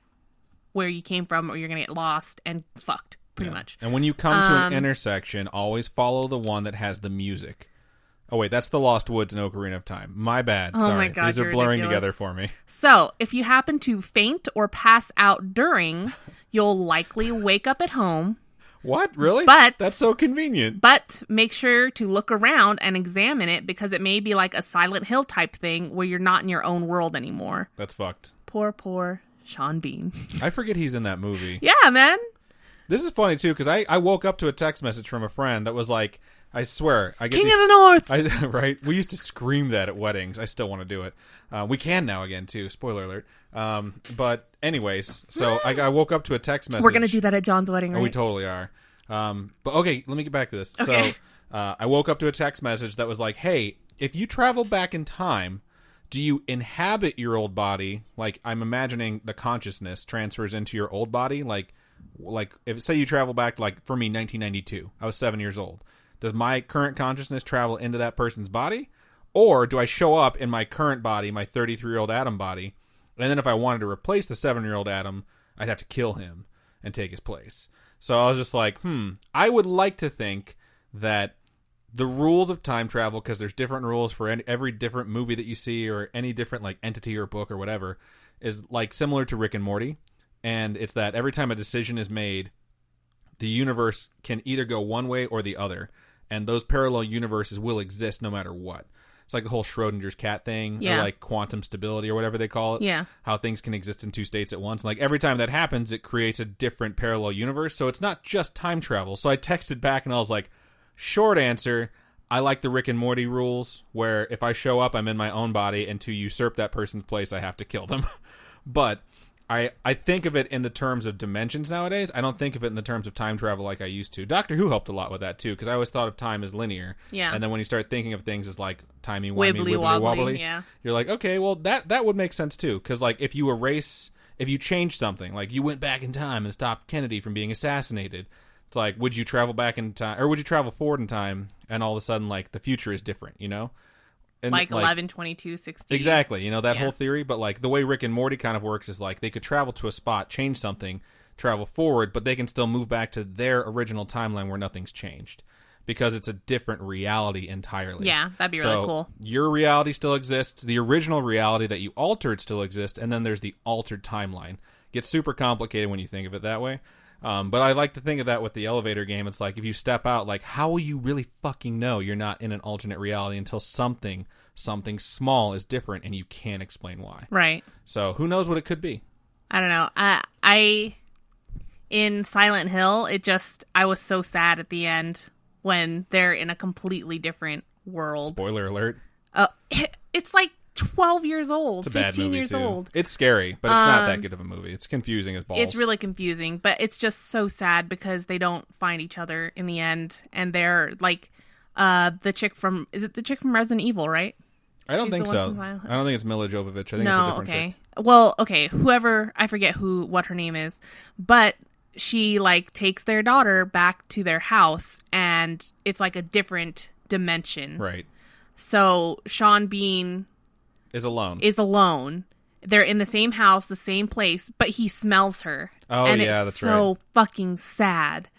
Speaker 1: where you came from, or you're going to get lost and fucked. Pretty much.
Speaker 2: And when you come to an intersection, always follow the one that has the music. Oh, wait, that's the Lost Woods and Ocarina of Time. My bad. Sorry.
Speaker 1: My God,
Speaker 2: these are blurring together for me.
Speaker 1: So, if you happen to faint or pass out during, you'll likely wake up at home.
Speaker 2: What? Really?
Speaker 1: But
Speaker 2: that's so convenient.
Speaker 1: But make sure to look around and examine it because it may be like a Silent Hill type thing where you're not in your own world anymore.
Speaker 2: That's fucked.
Speaker 1: Poor Sean Bean.
Speaker 2: I forget he's in that movie.
Speaker 1: Yeah, man.
Speaker 2: This is funny, too, because I woke up to a text message from a friend that was like, I swear. I get
Speaker 1: King of the North!
Speaker 2: Right? We used to scream that at weddings. I still want to do it. We can now again, too. Spoiler alert. But anyways, so I woke up to a text message.
Speaker 1: We're going to do that at John's wedding, right?
Speaker 2: Oh, we totally are. But okay, let me get back to this.
Speaker 1: Okay.
Speaker 2: So I woke up to a text message that was like, hey, if you travel back in time, do you inhabit your old body? Like, I'm imagining the consciousness transfers into your old body, like if say you travel back, like for me, 1992, I was 7 years old. Does my current consciousness travel into that person's body, Or do I show up in my current body, my 33-year-old Adam body, and then if I wanted to replace the 7-year-old Adam, I'd have to kill him and take his place. So I was just like, I would like to think that the rules of time travel, because there's different rules for every different movie that you see or any different like entity or book or whatever, is like similar to Rick and Morty. And it's that every time a decision is made, the universe can either go one way or the other. And those parallel universes will exist no matter what. It's like the whole Schrodinger's cat thing, or like quantum stability or whatever they call it.
Speaker 1: Yeah.
Speaker 2: How things can exist in two states at once. And like every time that happens, it creates a different parallel universe. So it's not just time travel. So I texted back and I was like, short answer, I like the Rick and Morty rules, where if I show up, I'm in my own body, and to usurp that person's place, I have to kill them. But I think of it in the terms of dimensions nowadays. I don't think of it in the terms of time travel like I used to. Doctor Who helped a lot with that, too, because I always thought of time as linear.
Speaker 1: Yeah.
Speaker 2: And then when you start thinking of things as, like, timey-wimey,
Speaker 1: Wibbly wobbly, yeah.
Speaker 2: You're like, okay, well, that would make sense, too. Because, like, if you change something, like you went back in time and stopped Kennedy from being assassinated, it's like, would you travel back in time, or would you travel forward in time, and all of a sudden, like, the future is different, you know? And
Speaker 1: like 11, 22, 16.
Speaker 2: Exactly, you know, that whole theory. But like the way Rick and Morty kind of works is like they could travel to a spot, change something, travel forward, but they can still move back to their original timeline where nothing's changed because it's a different reality entirely.
Speaker 1: Yeah, that'd be really cool.
Speaker 2: Your reality still exists, the original reality that you altered still exists, and then there's the altered timeline. Gets super complicated when you think of it that way. But I like to think of that with the elevator game. It's like if you step out, like how will you really fucking know you're not in an alternate reality until something small is different and you can't explain why.
Speaker 1: Right.
Speaker 2: So who knows what it could be?
Speaker 1: I don't know. I in Silent Hill, I was so sad at the end when they're in a completely different world.
Speaker 2: Spoiler alert.
Speaker 1: It's like 12 years old.
Speaker 2: It's a bad
Speaker 1: 15
Speaker 2: movie
Speaker 1: years
Speaker 2: too.
Speaker 1: old.
Speaker 2: It's scary, but it's not that good of a movie. It's confusing as balls.
Speaker 1: It's really confusing, but it's just so sad because they don't find each other in the end, and they're like the chick from Resident Evil, right?
Speaker 2: I don't think so. I don't think it's Mila Jovovich. I think it's a different chick.
Speaker 1: Well, okay, whoever, I forget what her name is, but she like takes their daughter back to their house, and it's like a different dimension.
Speaker 2: Right.
Speaker 1: So Sean Bean
Speaker 2: is alone.
Speaker 1: They're in the same house, the same place, but he smells her.
Speaker 2: Oh,
Speaker 1: and
Speaker 2: yeah,
Speaker 1: it's
Speaker 2: that's
Speaker 1: so
Speaker 2: right.
Speaker 1: fucking sad.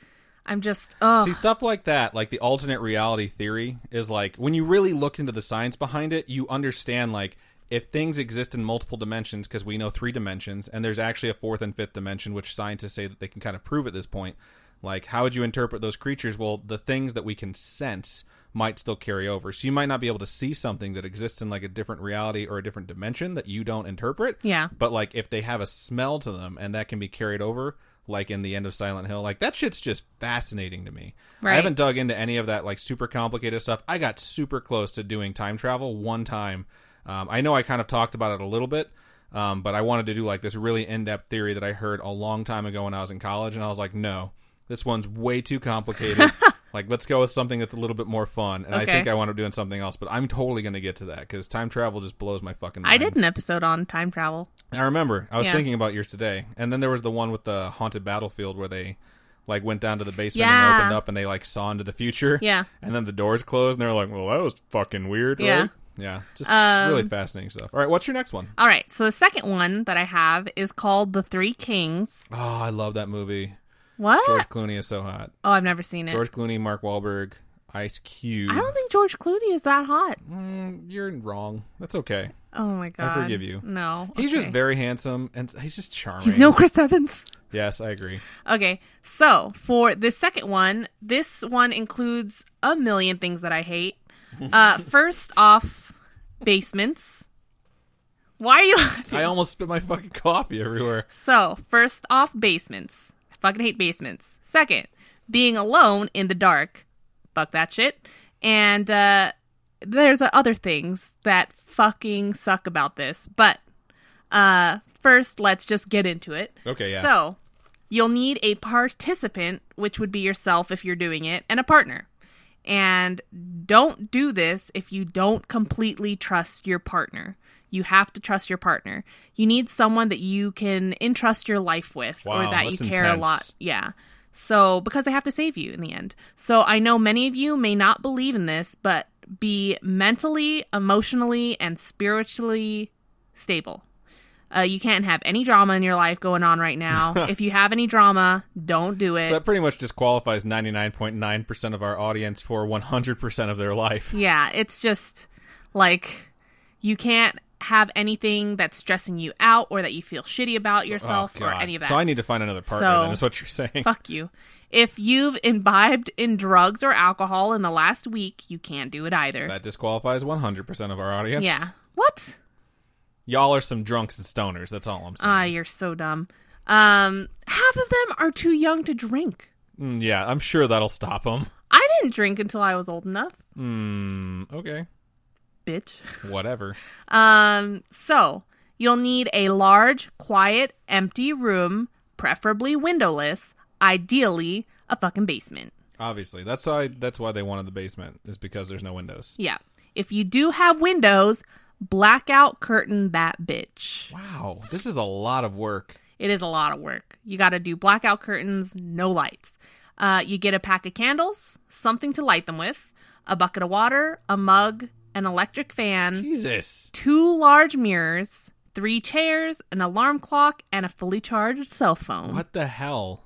Speaker 1: I'm just,
Speaker 2: See, stuff like that, like the alternate reality theory, is like, when you really look into the science behind it, you understand, like, if things exist in multiple dimensions, because we know 3 dimensions, and there's actually a 4th and 5th dimension, which scientists say that they can kind of prove at this point, like, how would you interpret those creatures? Well, the things that we can sense might still carry over. So you might not be able to see something that exists in like a different reality or a different dimension that you don't interpret.
Speaker 1: Yeah.
Speaker 2: But like if they have a smell to them and that can be carried over, like in the end of Silent Hill, like that shit's just fascinating to me. Right. I haven't dug into any of that like super complicated stuff. I got super close to doing time travel one time. I know I kind of talked about it a little bit, but I wanted to do like this really in-depth theory that I heard a long time ago when I was in college, and I was like, no, this one's way too complicated. Like, let's go with something that's a little bit more fun. And I think I wound up doing something else, but I'm totally going to get to that because time travel just blows my fucking mind.
Speaker 1: I did an episode on time travel.
Speaker 2: I remember. I was thinking about yours today. And then there was the one with the haunted battlefield where they like went down to the basement and opened up and they like saw into the future. Yeah. And then the doors closed and they were like, well, that was fucking weird, right? Yeah. Just really fascinating stuff. All right, what's your next one?
Speaker 1: All right. So the second one that I have is called The Three Kings.
Speaker 2: Oh, I love that movie.
Speaker 1: What?
Speaker 2: George Clooney is so hot.
Speaker 1: Oh, I've never seen it.
Speaker 2: George Clooney, Mark Wahlberg, Ice Cube.
Speaker 1: I don't think George Clooney is that hot.
Speaker 2: You're wrong. That's okay.
Speaker 1: Oh my god.
Speaker 2: I forgive you.
Speaker 1: No.
Speaker 2: He's just very handsome and he's just charming.
Speaker 1: He's no Chris Evans.
Speaker 2: Yes, I agree.
Speaker 1: Okay, so for the second one, this one includes a million things that I hate. First off, basements. Why are you laughing?
Speaker 2: I almost spit my fucking coffee everywhere.
Speaker 1: So, first off, basements. I fucking hate basements. Second, being alone in the dark. Fuck that shit. And there's other things that fucking suck about this. But first, let's just get into it.
Speaker 2: Okay, yeah.
Speaker 1: So, you'll need a participant, which would be yourself if you're doing it, and a partner. And don't do this if you don't completely trust your partner. You have to trust your partner. You need someone that you can entrust your life with, or that you care a lot. Yeah. So, because they have to save you in the end. So, I know many of you may not believe in this, but be mentally, emotionally, and spiritually stable. You can't have any drama in your life going on right now. If you have any drama, don't do it.
Speaker 2: So that pretty much disqualifies 99.9% of our audience for 100% of their life.
Speaker 1: Yeah, it's just like you can't have anything that's stressing you out or that you feel shitty about yourself or any of that.
Speaker 2: So I need to find another partner, then, is what you're saying.
Speaker 1: Fuck you. If you've imbibed in drugs or alcohol in the last week, you can't do it either.
Speaker 2: That disqualifies 100% of our audience.
Speaker 1: Yeah. What?
Speaker 2: Y'all are some drunks and stoners. That's all I'm saying.
Speaker 1: You're so dumb. Half of them are too young to drink.
Speaker 2: Yeah, I'm sure that'll stop them.
Speaker 1: I didn't drink until I was old enough.
Speaker 2: Okay.
Speaker 1: Bitch.
Speaker 2: Whatever.
Speaker 1: So you'll need a large, quiet, empty room, preferably windowless, ideally a fucking basement.
Speaker 2: Obviously. That's why they wanted the basement, is because there's no windows.
Speaker 1: Yeah. If you do have windows, blackout curtain that bitch.
Speaker 2: Wow. This is a lot of work.
Speaker 1: It is a lot of work. You got to do blackout curtains, no lights. You get a pack of candles, something to light them with, a bucket of water, a mug, an electric fan,
Speaker 2: Jesus,
Speaker 1: 2 large mirrors, 3 chairs, an alarm clock, and a fully charged cell phone.
Speaker 2: What the hell?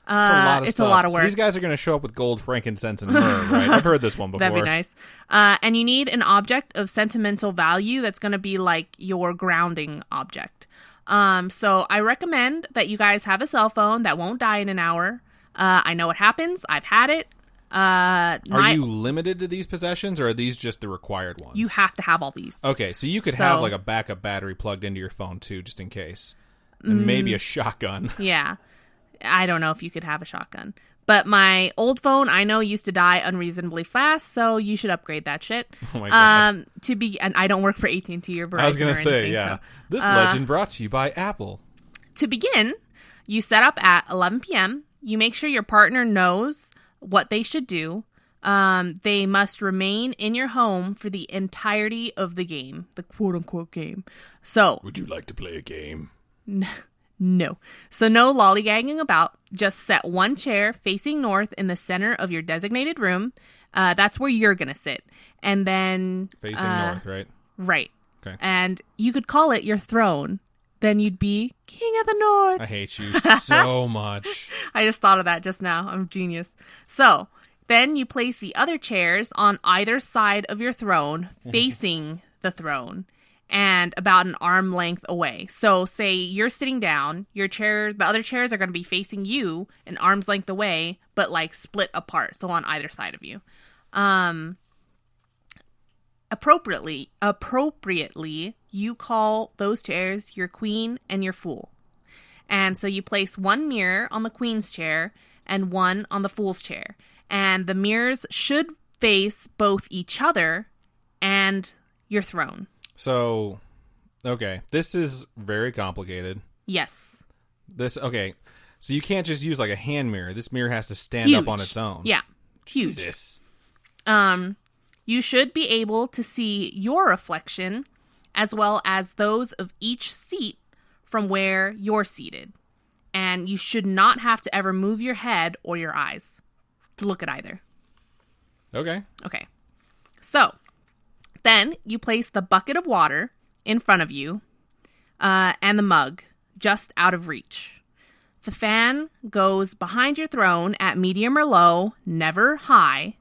Speaker 2: It's
Speaker 1: a lot of work.
Speaker 2: So these guys are going to show up with gold, frankincense, and myrrh, right? I've heard this one before.
Speaker 1: That'd be nice. And you need an object of sentimental value that's going to be like your grounding object. So I recommend that you guys have a cell phone that won't die in an hour. I know it happens. I've had it.
Speaker 2: Are you limited to these possessions, or are these just the required ones?
Speaker 1: You have to have all these.
Speaker 2: Okay, so you could have like a backup battery plugged into your phone too, just in case. And maybe a shotgun.
Speaker 1: Yeah. I don't know if you could have a shotgun. But my old phone, I know, used to die unreasonably fast, so you should upgrade that shit.
Speaker 2: Oh my God.
Speaker 1: And I don't work for AT&T or Verizon.
Speaker 2: I was going to say,
Speaker 1: anything,
Speaker 2: yeah.
Speaker 1: So.
Speaker 2: This legend brought to you by Apple.
Speaker 1: To begin, you set up at 11 p.m. You make sure your partner knows what they should do. They must remain in your home for the entirety of the game, the quote-unquote game. So,
Speaker 2: would you like to play a game?
Speaker 1: No. So no lollygagging about. Just set one chair facing north in the center of your designated room. That's where you're going to sit. And then...
Speaker 2: Facing north, right?
Speaker 1: Right.
Speaker 2: Okay.
Speaker 1: And you could call it your throne. Then you'd be King of the North.
Speaker 2: I hate you so much.
Speaker 1: I just thought of that just now. I'm a genius. So then you place the other chairs on either side of your throne, facing the throne, and about an arm length away. So say you're sitting down, the other chairs are going to be facing you an arm's length away, but like split apart. So on either side of you. Appropriately, you call those chairs your queen and your fool. And so you place one mirror on the queen's chair and one on the fool's chair. And the mirrors should face both each other and your throne.
Speaker 2: So, okay, this is very complicated.
Speaker 1: Yes.
Speaker 2: Okay, so you can't just use like a hand mirror. This mirror has to stand up on its own.
Speaker 1: Yeah, huge.
Speaker 2: Jesus.
Speaker 1: You should be able to see your reflection as well as those of each seat from where you're seated. And you should not have to ever move your head or your eyes to look at either.
Speaker 2: Okay.
Speaker 1: Okay. So, then you place the bucket of water in front of you and the mug just out of reach. The fan goes behind your throne at medium or low, never high.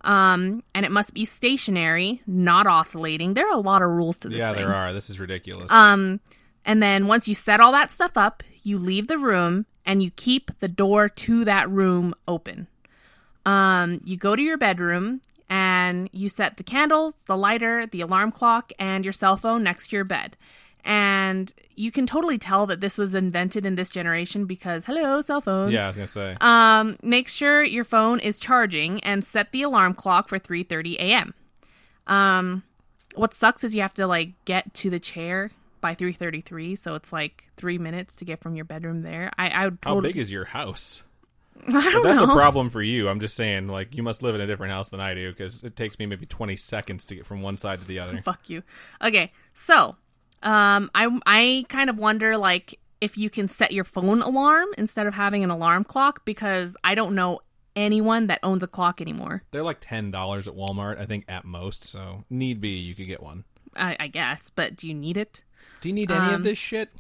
Speaker 1: And it must be stationary, not oscillating. There are a lot of rules to this thing.
Speaker 2: Yeah, there are. This is ridiculous.
Speaker 1: And then once you set all that stuff up, you leave the room and you keep the door to that room open. You go to your bedroom and you set the candles, the lighter, the alarm clock, and your cell phone next to your bed. And you can totally tell that this was invented in this generation because, hello, cell phones.
Speaker 2: Yeah, I was going to say.
Speaker 1: Make sure your phone is charging and set the alarm clock for 3:30 a.m. What sucks is you have to, like, get to the chair by 3:33, so it's, like, 3 minutes to get from your bedroom there. I would totally...
Speaker 2: How big is your house?
Speaker 1: I don't
Speaker 2: That's
Speaker 1: know.
Speaker 2: a problem for you. I'm just saying, like, you must live in a different house than I do because it takes me maybe 20 seconds to get from one side to the other.
Speaker 1: Fuck you. Okay, so... I kind of wonder, like, if you can set your phone alarm instead of having an alarm clock, because I don't know anyone that owns a clock anymore.
Speaker 2: They're like $10 at Walmart, I think, at most. So need be, you could get one.
Speaker 1: I guess, but do you need it?
Speaker 2: Do you need any of this shit?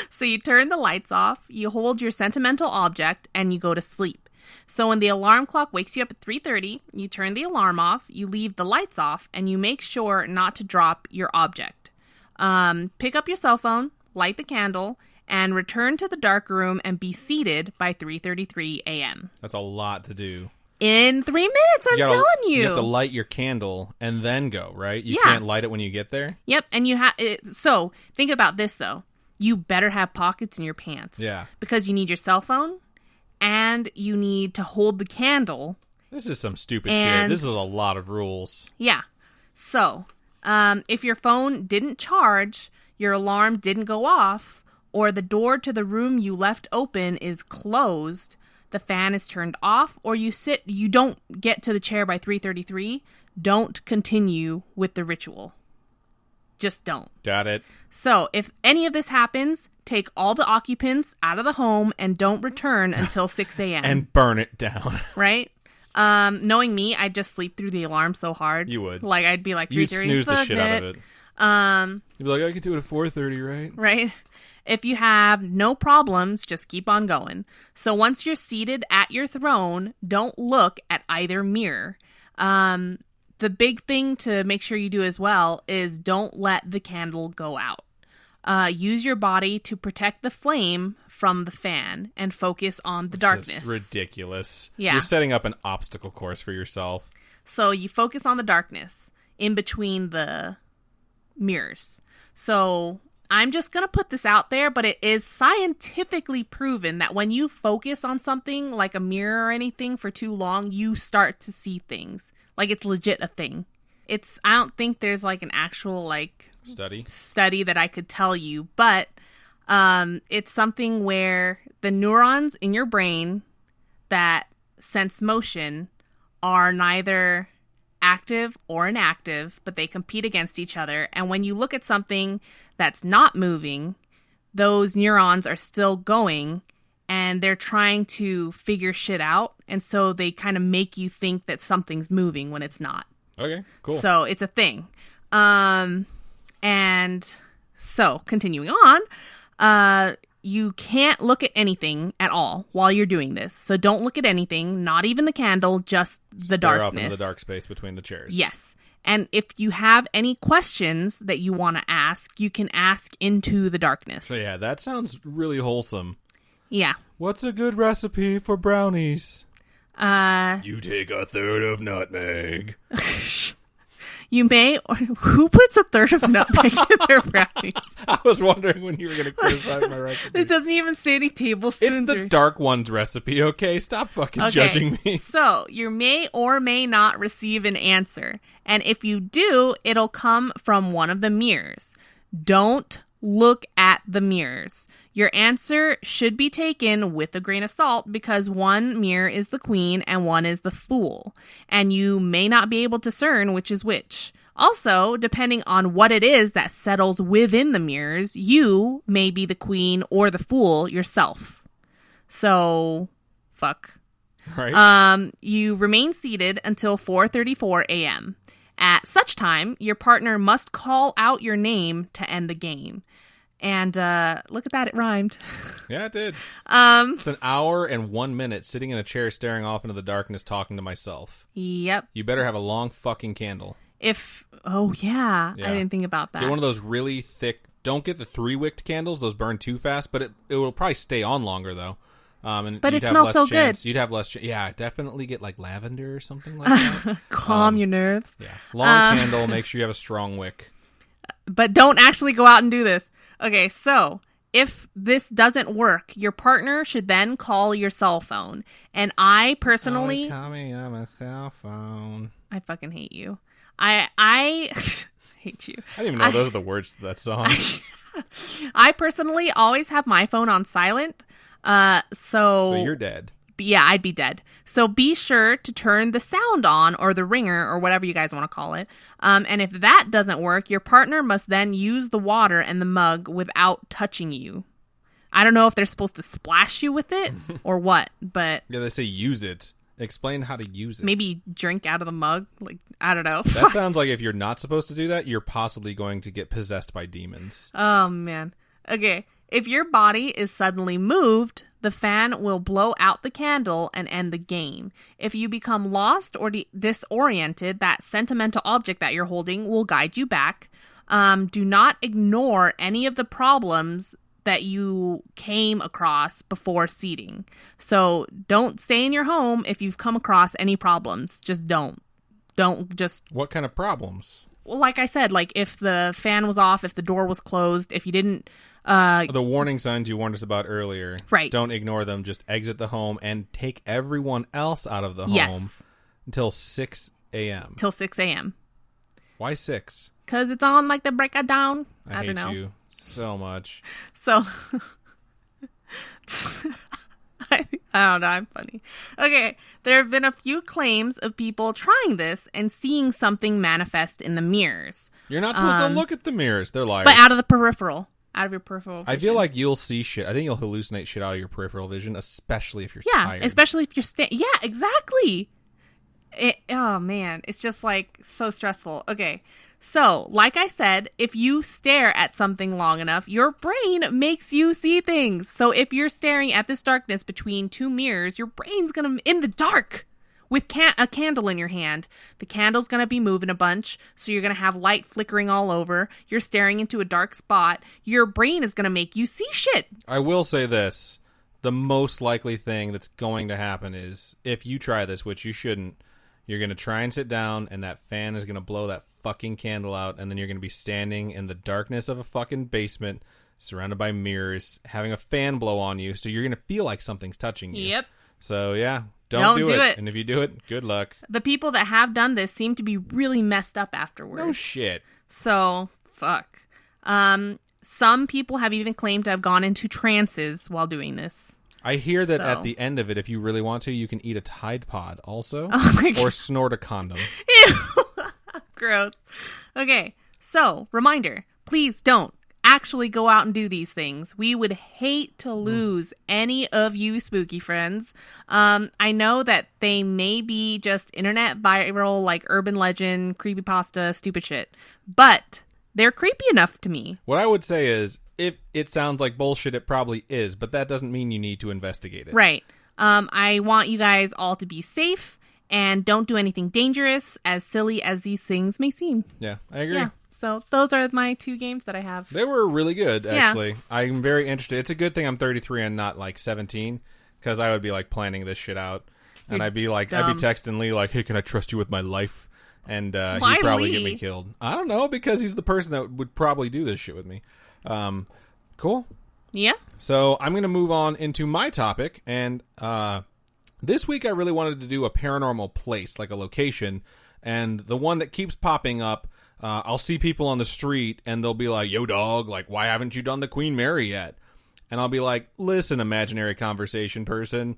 Speaker 1: So you turn the lights off, you hold your sentimental object, and you go to sleep. So when the alarm clock wakes you up at 3:30, you turn the alarm off, you leave the lights off, and you make sure not to drop your object. Pick up your cell phone, light the candle, and return to the dark room and be seated by 3:33 a.m.
Speaker 2: That's a lot to do.
Speaker 1: In 3 minutes, I'm telling you.
Speaker 2: You have to light your candle and then go, right? You
Speaker 1: Yeah.
Speaker 2: can't light it when you get there?
Speaker 1: Yep, and you have. So think about this though. You better have pockets in your pants.
Speaker 2: Yeah.
Speaker 1: Because you need your cell phone, and you need to hold the candle.
Speaker 2: This is some stupid shit. This is a lot of rules.
Speaker 1: Yeah. So, if your phone didn't charge, your alarm didn't go off, or the door to the room you left open is closed, the fan is turned off, or you don't get to the chair by 3:33, don't continue with the ritual. Just don't.
Speaker 2: Got it.
Speaker 1: So, if any of this happens, take all the occupants out of the home and don't return until 6 a.m.
Speaker 2: And burn it down.
Speaker 1: Right? Knowing me, I'd just sleep through the alarm so hard.
Speaker 2: You would.
Speaker 1: Like, I'd be like,
Speaker 2: You'd snooze the shit out of it. You'd be like, I could do it at 4:30, right?
Speaker 1: Right? If you have no problems, just keep on going. So once you're seated at your throne, don't look at either mirror. The big thing to make sure you do as well is don't let the candle go out. Use your body to protect the flame from the fan and focus on the darkness.
Speaker 2: It's ridiculous.
Speaker 1: Yeah.
Speaker 2: You're setting up an obstacle course for yourself.
Speaker 1: So you focus on the darkness in between the mirrors. So I'm just going to put this out there, but it is scientifically proven that when you focus on something like a mirror or anything for too long, you start to see things. Like, it's legit a thing. I don't think there's like an actual like study that I could tell you, but it's something where the neurons in your brain that sense motion are neither active or inactive, but they compete against each other. And when you look at something that's not moving, those neurons are still going and they're trying to figure shit out. And so they kind of make you think that something's moving when it's not.
Speaker 2: Okay, cool.
Speaker 1: So it's a thing. And so continuing on, you can't look at anything at all while you're doing this. So don't look at anything, not even the candle, just the darkness.
Speaker 2: Stare off into the dark space between the chairs.
Speaker 1: Yes. And if you have any questions that you want to ask, you can ask into the darkness.
Speaker 2: So yeah, that sounds really wholesome.
Speaker 1: Yeah.
Speaker 2: What's a good recipe for brownies?
Speaker 1: You
Speaker 2: take a third of nutmeg.
Speaker 1: You may, or who puts a third of nutmeg in their brownies?
Speaker 2: I was wondering when you were going to criticize my recipe.
Speaker 1: It doesn't even say any tablespoons.
Speaker 2: It's the dark one's recipe, okay? Stop fucking judging me.
Speaker 1: So, you may or may not receive an answer. And if you do, it'll come from one of the mirrors. Don't look at the mirrors. Your answer should be taken with a grain of salt because one mirror is the queen and one is the fool. And you may not be able to discern which is which. Also, depending on what it is that settles within the mirrors, you may be the queen or the fool yourself. So, fuck.
Speaker 2: Right.
Speaker 1: You remain seated until 4:34 a.m. At such time, your partner must call out your name to end the game. And look at that, it rhymed.
Speaker 2: Yeah, it did. It's an hour and 1 minute sitting in a chair staring off into the darkness talking to myself.
Speaker 1: Yep.
Speaker 2: You better have a long fucking candle.
Speaker 1: Oh, yeah. I didn't think about that.
Speaker 2: Get one of those really thick, don't get the 3-wicked candles, those burn too fast, but it will probably stay on longer, though.
Speaker 1: But it smells so good.
Speaker 2: You'd have less yeah, definitely get like lavender or something like that.
Speaker 1: Calm your nerves.
Speaker 2: Yeah. Long candle, make sure you have a strong wick.
Speaker 1: But don't actually go out and do this. Okay, so if this doesn't work, your partner should then call your cell phone. And I personally...
Speaker 2: Always call me on my cell phone.
Speaker 1: I fucking hate you. I hate you.
Speaker 2: I didn't even know those are the words to that song.
Speaker 1: I personally always have my phone on silent. So
Speaker 2: you're dead.
Speaker 1: Yeah, I'd be dead. So be sure to turn the sound on or the ringer or whatever you guys want to call it. And if that doesn't work, your partner must then use the water and the mug without touching you. I don't know if they're supposed to splash you with it or what, but...
Speaker 2: Yeah, they say use it. Explain how to use it.
Speaker 1: Maybe drink out of the mug. Like, I don't know.
Speaker 2: That sounds like if you're not supposed to do that, you're possibly going to get possessed by demons.
Speaker 1: Oh, man. Okay. If your body is suddenly moved, the fan will blow out the candle and end the game. If you become lost or disoriented, that sentimental object that you're holding will guide you back. Do not ignore any of the problems that you came across before seeding. So don't stay in your home if you've come across any problems. Just don't. Don't just...
Speaker 2: What kind of problems?
Speaker 1: Well, like I said, like if the fan was off, if the door was closed, if you didn't...
Speaker 2: the warning signs you warned us about earlier.
Speaker 1: Right.
Speaker 2: Don't ignore them. Just exit the home and take everyone else out of the home until 6 a.m.
Speaker 1: Till 6 a.m.
Speaker 2: Why 6?
Speaker 1: Because it's on like the break of dawn. I
Speaker 2: hate
Speaker 1: don't know.
Speaker 2: You so much.
Speaker 1: So, I don't know. I'm funny. Okay. There have been a few claims of people trying this and seeing something manifest in the mirrors.
Speaker 2: You're not supposed to look at the mirrors. They're liars.
Speaker 1: But out of the peripheral. Out of your peripheral vision.
Speaker 2: I feel like you'll see shit. I think you'll hallucinate shit out of your peripheral vision, especially if you're tired.
Speaker 1: Yeah, especially if you're Yeah, exactly. Oh, man. It's just like so stressful. Okay. So, like I said, if you stare at something long enough, your brain makes you see things. So if you're staring at this darkness between two mirrors, your brain's going to, in the dark, with a candle in your hand, the candle's going to be moving a bunch. So you're going to have light flickering all over. You're staring into a dark spot. Your brain is going to make you see shit.
Speaker 2: I will say this. The most likely thing that's going to happen is if you try this, which you shouldn't, you're going to try and sit down, and that fan is going to blow that fucking candle out, and then you're going to be standing in the darkness of a fucking basement, surrounded by mirrors, having a fan blow on you, so you're going to feel like something's touching you.
Speaker 1: Yep.
Speaker 2: So, yeah, don't do it. And if you do it, good luck.
Speaker 1: The people that have done this seem to be really messed up afterwards.
Speaker 2: No shit.
Speaker 1: So, fuck. Some people have even claimed to have gone into trances while doing this.
Speaker 2: I hear that at the end of it, if you really want to, you can eat a Tide Pod also.
Speaker 1: Oh my God.
Speaker 2: Or snort a condom.
Speaker 1: Ew. Gross. Okay, so, reminder, please don't actually go out and do these things. We would hate to lose any of you spooky friends. I know that they may be just internet viral, like urban legend, creepypasta, stupid shit, but they're creepy enough to me.
Speaker 2: What I would say is, if it sounds like bullshit, it probably is, but that doesn't mean you need to investigate it.
Speaker 1: Right. I want you guys all to be safe and don't do anything dangerous, as silly as these things may seem.
Speaker 2: Yeah, I agree.
Speaker 1: Yeah. So those are my 2 games that I have.
Speaker 2: They were really good, actually.
Speaker 1: Yeah.
Speaker 2: I'm very interested. It's a good thing I'm 33 and not like 17, because I would be like planning this shit out. And I'd be texting Lee like, hey, can I trust you with my life? And he'd probably get me killed. I don't know, because he's the person that would probably do this shit with me. Cool.
Speaker 1: Yeah.
Speaker 2: So I'm going to move on into my topic. And this week I really wanted to do a paranormal place, like a location. And the one that keeps popping up, I'll see people on the street and they'll be like, yo, dog, like, why haven't you done the Queen Mary yet? And I'll be like, listen, imaginary conversation person,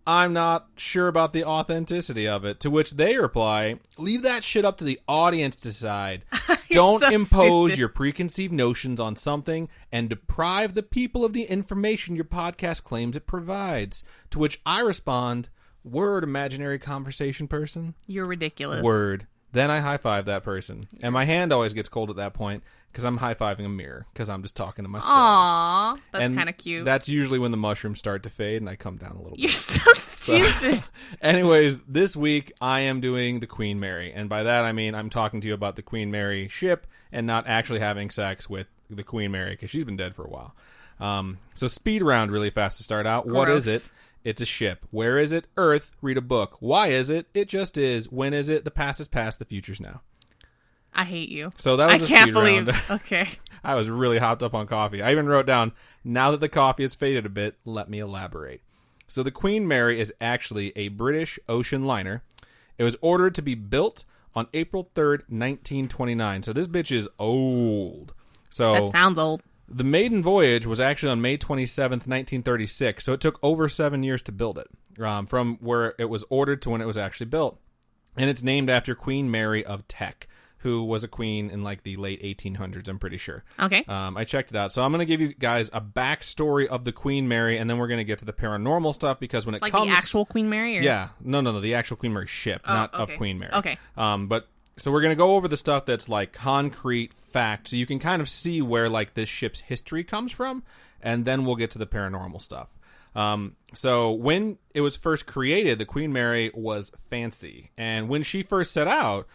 Speaker 2: I'm not sure about the authenticity of it. To which they reply, leave that shit up to the audience to decide. Don't
Speaker 1: so
Speaker 2: impose
Speaker 1: stupid.
Speaker 2: your preconceived notions on something and deprive the people of the information your podcast claims it provides. To which I respond, word, imaginary conversation person.
Speaker 1: You're ridiculous.
Speaker 2: Word. Then I high-five that person. And my hand always gets cold at that point because I'm high-fiving a mirror because I'm just talking to myself.
Speaker 1: Aww, that's kind of cute.
Speaker 2: That's usually when the mushrooms start to fade and I come down a little bit.
Speaker 1: You're so stupid.
Speaker 2: Anyways, this week I am doing the Queen Mary. And by that I mean I'm talking to you about the Queen Mary ship and not actually having sex with the Queen Mary because she's been dead for a while. So speed round really fast to start out.
Speaker 1: Gross.
Speaker 2: What is it? It's a ship. Where is it? Earth. Read a book. Why is it? It just is. When is it? The past is past. The future's now.
Speaker 1: I hate you.
Speaker 2: So that was a
Speaker 1: can't
Speaker 2: speed
Speaker 1: believe.
Speaker 2: round.
Speaker 1: Okay.
Speaker 2: I was really hopped up on coffee. I even wrote down, now that the coffee has faded a bit, let me elaborate. So the Queen Mary is actually a British ocean liner. It was ordered to be built on April 3rd, 1929. So this bitch is old. So
Speaker 1: That sounds old.
Speaker 2: the maiden voyage was actually on May 27th, 1936. So it took over 7 years to build it, from where it was ordered to when it was actually built. And it's named after Queen Mary of Teck, who was a queen in like the late 1800s, I'm pretty sure.
Speaker 1: Okay.
Speaker 2: I checked it out. So I'm going to give you guys a backstory of the Queen Mary, and then we're going to get to the paranormal stuff, because when it
Speaker 1: like
Speaker 2: comes...
Speaker 1: the actual Queen Mary? Or...
Speaker 2: Yeah. No, the actual Queen Mary ship, not of Queen Mary.
Speaker 1: Okay.
Speaker 2: But so we're going to go over the stuff that's like concrete fact, so you can kind of see where like this ship's history comes from, and then we'll get to the paranormal stuff. So when it was first created, the Queen Mary was fancy. And when she first set out,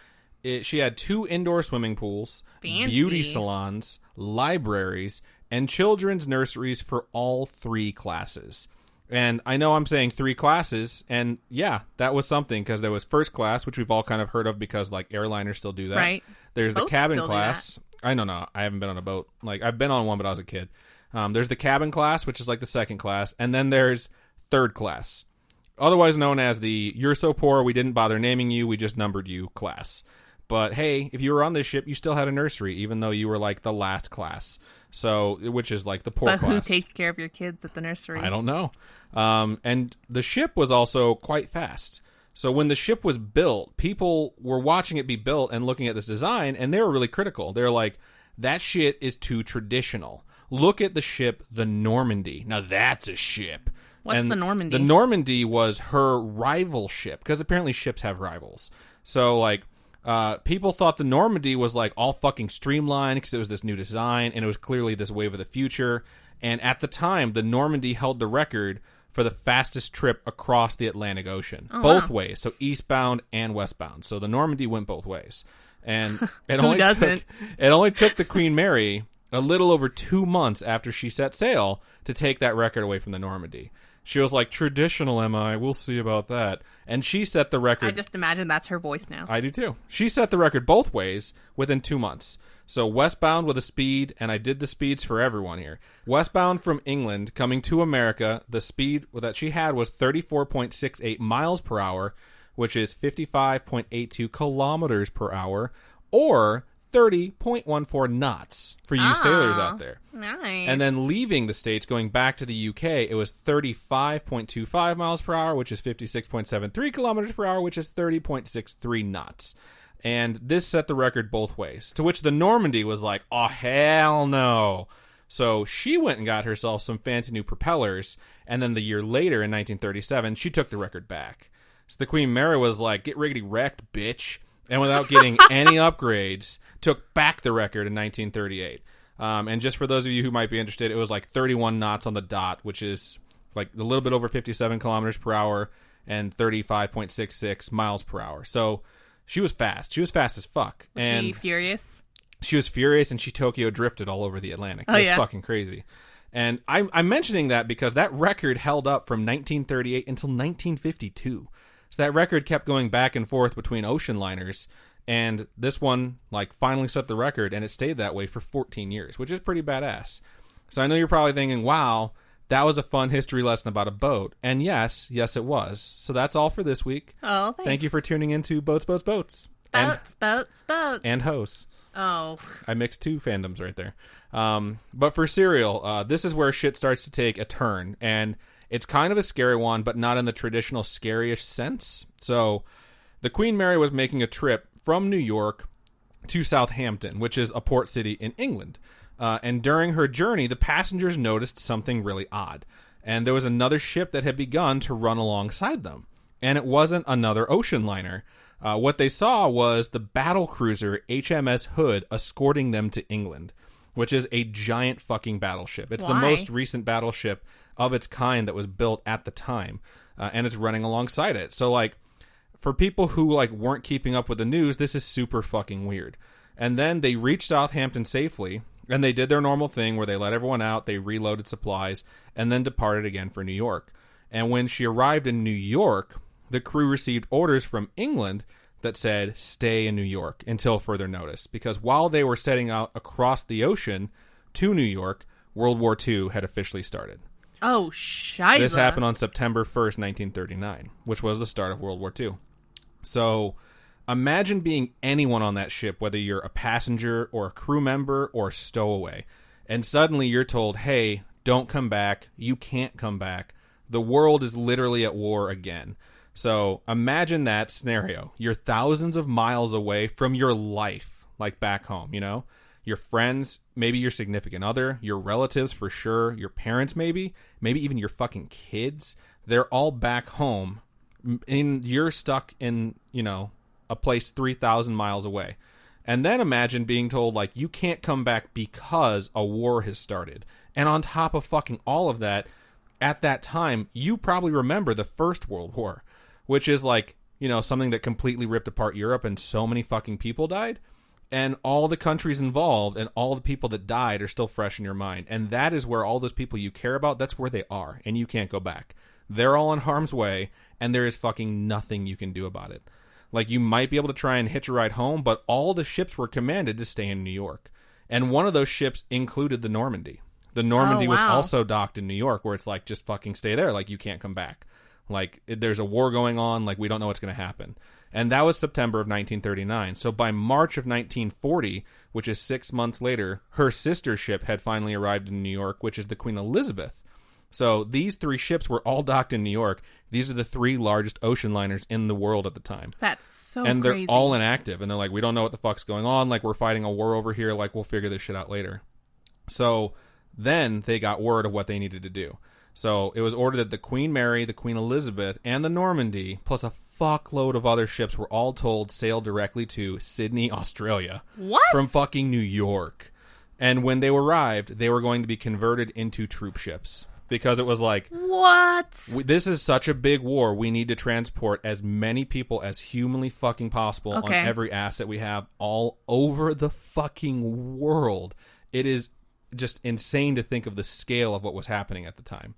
Speaker 2: she had 2 indoor swimming pools,
Speaker 1: fancy.
Speaker 2: Beauty salons, libraries, and children's nurseries for all 3 classes. And I know I'm saying 3 classes, and yeah, that was something, because there was first class, which we've all kind of heard of because like airliners still do that.
Speaker 1: Right.
Speaker 2: There's
Speaker 1: Boats
Speaker 2: the cabin
Speaker 1: still do
Speaker 2: class. I don't know. I haven't been on a boat. Like I've been on one, but I was a kid. There's the cabin class, which is like the second class, and then there's third class, otherwise known as the "you're so poor we didn't bother naming you, we just numbered you" class. But hey, if you were on this ship, you still had a nursery, even though you were like the last class. So, which is like the poor class.
Speaker 1: But who takes care of your kids at the nursery?
Speaker 2: I don't know. And the ship was also quite fast. So when the ship was built, people were watching it be built and looking at this design, and they were really critical. They were like, that shit is too traditional. Look at the ship, the Normandy. Now that's a ship.
Speaker 1: What's the Normandy?
Speaker 2: The Normandy was her rival ship, because apparently ships have rivals. So, like, people thought the Normandy was, like, all fucking streamlined because it was this new design, and it was clearly this wave of the future. And at the time, the Normandy held the record for the fastest trip across the Atlantic Ocean. Both ways, so eastbound and westbound. So the Normandy went both ways. And it only took the Queen Mary a little over 2 months after she set sail to take that record away from the Normandy. She was like, traditional, am I? We'll see about that. And she set the record...
Speaker 1: I just imagine that's her voice now.
Speaker 2: I do too. She set the record both ways within 2 months. So westbound with a speed, and I did the speeds for everyone here. Westbound from England, coming to America, the speed that she had was 34.68 miles per hour, which is 55.82 kilometers per hour, or 30.14 knots for you sailors out there.
Speaker 1: Nice.
Speaker 2: And then leaving the States, going back to the UK, it was 35.25 miles per hour, which is 56.73 kilometers per hour, which is 30.63 knots. And this set the record both ways, to which the Normandy was like, oh, hell no. So she went and got herself some fancy new propellers, and then the year later, in 1937, she took the record back. So the Queen Mary was like, get riggedy wrecked, bitch. And without getting any upgrades, took back the record in 1938. And just for those of you who might be interested, it was like 31 knots on the dot, which is like a little bit over 57 kilometers per hour and 35.66 miles per hour. So she was fast. She was fast as fuck.
Speaker 1: Was she furious?
Speaker 2: She was furious, and she Tokyo drifted all over the Atlantic. It was fucking crazy. And I'm mentioning that because that record held up from 1938 until 1952. So that record kept going back and forth between ocean liners, and this one like finally set the record, and it stayed that way for 14 years, which is pretty badass. So I know you're probably thinking, wow, that was a fun history lesson about a boat. And yes, it was. So that's all for this week.
Speaker 1: Oh, thanks.
Speaker 2: Thank you for tuning into Boats.
Speaker 1: Boats.
Speaker 2: And Hosts.
Speaker 1: Oh.
Speaker 2: I mixed 2 fandoms right there. But for Serial, this is where shit starts to take a turn, and it's kind of a scary one, but not in the traditional scary-ish sense. So the Queen Mary was making a trip from New York to Southampton, which is a port city in England. And during her journey, the passengers noticed something really odd. And there was another ship that had begun to run alongside them. And it wasn't another ocean liner. What they saw was the battle cruiser HMS Hood escorting them to England, which is a giant fucking battleship. It's the most recent battleship of its kind that was built at the time, and it's running alongside it. So, like, for people who, like, weren't keeping up with the news, this is super fucking weird. And then they reached Southampton safely, and they did their normal thing where they let everyone out, they reloaded supplies, and then departed again for New York. And when she arrived in New York, the crew received orders from England that said, stay in New York until further notice. Because while they were setting out across the ocean to New York, World War II had officially started.
Speaker 1: Oh, shiza.
Speaker 2: This happened on September 1st, 1939, which was the start of World War II. So imagine being anyone on that ship, whether you're a passenger or a crew member or stowaway, and suddenly you're told, hey, don't come back. You can't come back. The world is literally at war again. So imagine that scenario. You're thousands of miles away from your life, like back home, you know? Your friends, maybe your significant other, your relatives for sure, your parents maybe even your fucking kids. They're all back home, and you're stuck in, you know, a place 3,000 miles away. And then imagine being told, like, you can't come back because a war has started. And on top of fucking all of that, at that time, you probably remember the First World War, which is like, you know, something that completely ripped apart Europe and so many fucking people died. And all the countries involved and all the people that died are still fresh in your mind. And that is where all those people you care about, that's where they are. And you can't go back. They're all in harm's way, and there is fucking nothing you can do about it. Like, you might be able to try and hitch a ride home, but all the ships were commanded to stay in New York. And one of those ships included the Normandy. The Normandy was also docked in New York, where it's like, just fucking stay there. Like, you can't come back. Like, there's a war going on. Like, we don't know what's going to happen. And that was September of 1939. So by March of 1940, which is 6 months later, her sister ship had finally arrived in New York, which is the Queen Elizabeth. So these 3 ships were all docked in New York. These are the 3 largest ocean liners in the world at the time.
Speaker 1: That's so
Speaker 2: and
Speaker 1: crazy.
Speaker 2: They're all inactive. And they're like, we don't know what the fuck's going on. Like, we're fighting a war over here. Like, we'll figure this shit out later. So then they got word of what they needed to do. So it was ordered that the Queen Mary, the Queen Elizabeth, and the Normandy, plus a fuckload of other ships, were all told sail directly to Sydney, Australia.
Speaker 1: What?
Speaker 2: From fucking New York. And when they arrived, they were going to be converted into troop ships. Because it was like,
Speaker 1: what?
Speaker 2: This is such a big war. We need to transport as many people as humanly fucking possible on every asset we have all over the fucking world. It is just insane to think of the scale of what was happening at the time.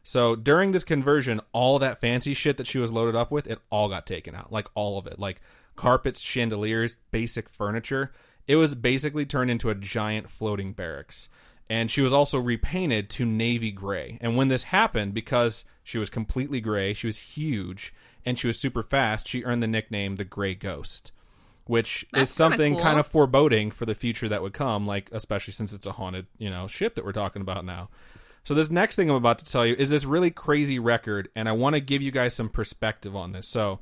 Speaker 2: So during this conversion, all that fancy shit that she was loaded up with, it all got taken out. Like, all of it. Like, carpets, chandeliers, basic furniture. It was basically turned into a giant floating barracks. And she was also repainted to navy gray. And when this happened, because she was completely gray, she was huge, and she was super fast, she earned the nickname the Gray Ghost. Which is something kind of foreboding for the future that would come, like, especially since it's a haunted, you know, ship that we're talking about now. So this next thing I'm about to tell you is this really crazy record, and I want to give you guys some perspective on this. So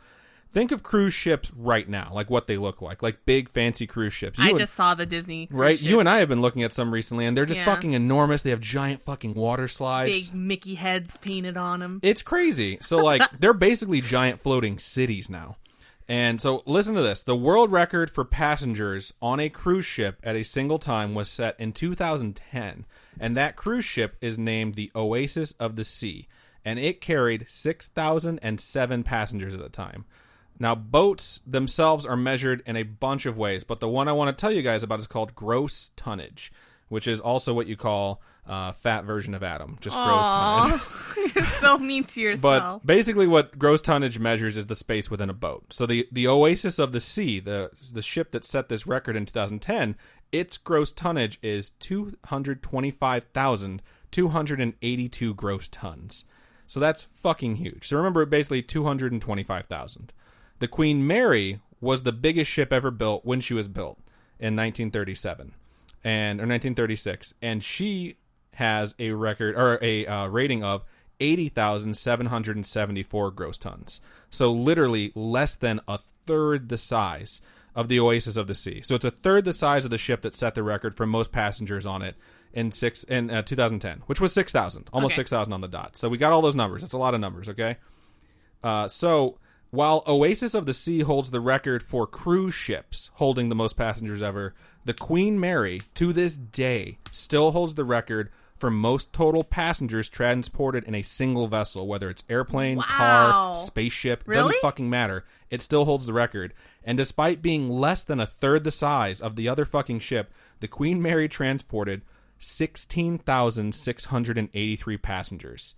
Speaker 2: think of cruise ships right now, like what they look like big fancy cruise ships.
Speaker 1: I just saw the Disney cruise
Speaker 2: right?
Speaker 1: ship.
Speaker 2: You and I have been looking at some recently, and they're just fucking enormous. They have giant fucking water slides.
Speaker 1: Big Mickey heads painted on them.
Speaker 2: It's crazy. So, like, they're basically giant floating cities now. And so listen to this. The world record for passengers on a cruise ship at a single time was set in 2010. And that cruise ship is named the Oasis of the Sea. And it carried 6,007 passengers at the time. Now, boats themselves are measured in a bunch of ways. But the one I want to tell you guys about is called gross tonnage, which is also what you call fat version of Adam. Just gross tonnage.
Speaker 1: You're so mean to yourself.
Speaker 2: But basically what gross tonnage measures is the space within a boat. So the Oasis of the Sea, the ship that set this record in 2010, its gross tonnage is 225,282 gross tons. So that's fucking huge. So remember, basically 225,000. The Queen Mary was the biggest ship ever built when she was built in 1937. Or 1936, and she has a record or a rating of 80,774 gross tons. So literally less than a third the size of the Oasis of the Sea. So it's a third the size of the ship that set the record for most passengers on it in 2010, which was 6,000, almost 6,000 on the dot. So we got all those numbers. That's a lot of numbers. Okay. So while Oasis of the Sea holds the record for cruise ships holding the most passengers ever, the Queen Mary, to this day, still holds the record for most total passengers transported in a single vessel, whether it's airplane, car, spaceship, doesn't fucking matter. It still holds the record. And despite being less than a third the size of the other fucking ship, the Queen Mary transported 16,683 passengers.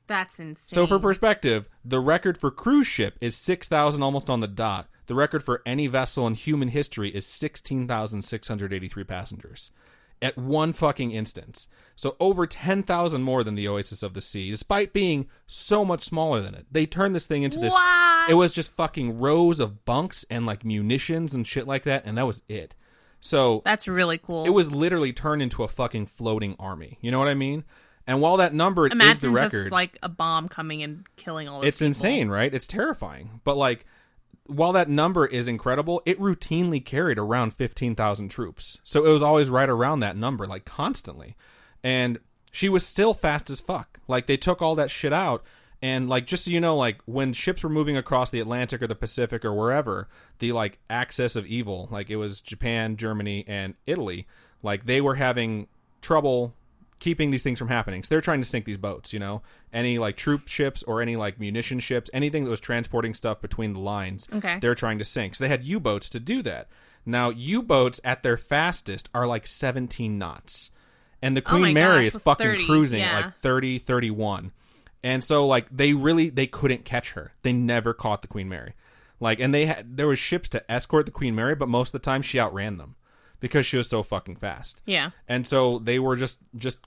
Speaker 1: That's insane.
Speaker 2: So for perspective, the record for cruise ship is 6,000 almost on the dot. The record for any vessel in human history is 16,683 passengers at one fucking instance. So over 10,000 more than the Oasis of the Sea, despite being so much smaller than it. They turned this thing into this.
Speaker 1: What?
Speaker 2: It was just fucking rows of bunks and like munitions and shit like that, and that was it. So
Speaker 1: that's really cool.
Speaker 2: It was literally turned into a fucking floating army. You know what I mean? And while that number is the record,
Speaker 1: just like a bomb coming and killing all those
Speaker 2: it's
Speaker 1: people.
Speaker 2: insane, right? It's terrifying. But like, while that number is incredible, it routinely carried around 15,000 troops. So it was always right around that number, like constantly. And she was still fast as fuck. Like, they took all that shit out. And, like, just so you know, like, when ships were moving across the Atlantic or the Pacific or wherever, the, like, axis of evil, like, it was Japan, Germany, and Italy, like, they were having trouble keeping these things from happening. So they're trying to sink these boats, you know? Any, like, troop ships or any, like, munition ships, anything that was transporting stuff between the lines, they're trying to sink. So they had U-boats to do that. Now, U-boats at their fastest are, like, 17 knots. And the Queen Mary is fucking
Speaker 1: 30,
Speaker 2: cruising at, like, 30, 31. And so, like, they couldn't catch her. They never caught the Queen Mary. Like, and there was ships to escort the Queen Mary, but most of the time she outran them because she was so fucking fast.
Speaker 1: Yeah.
Speaker 2: And so they were just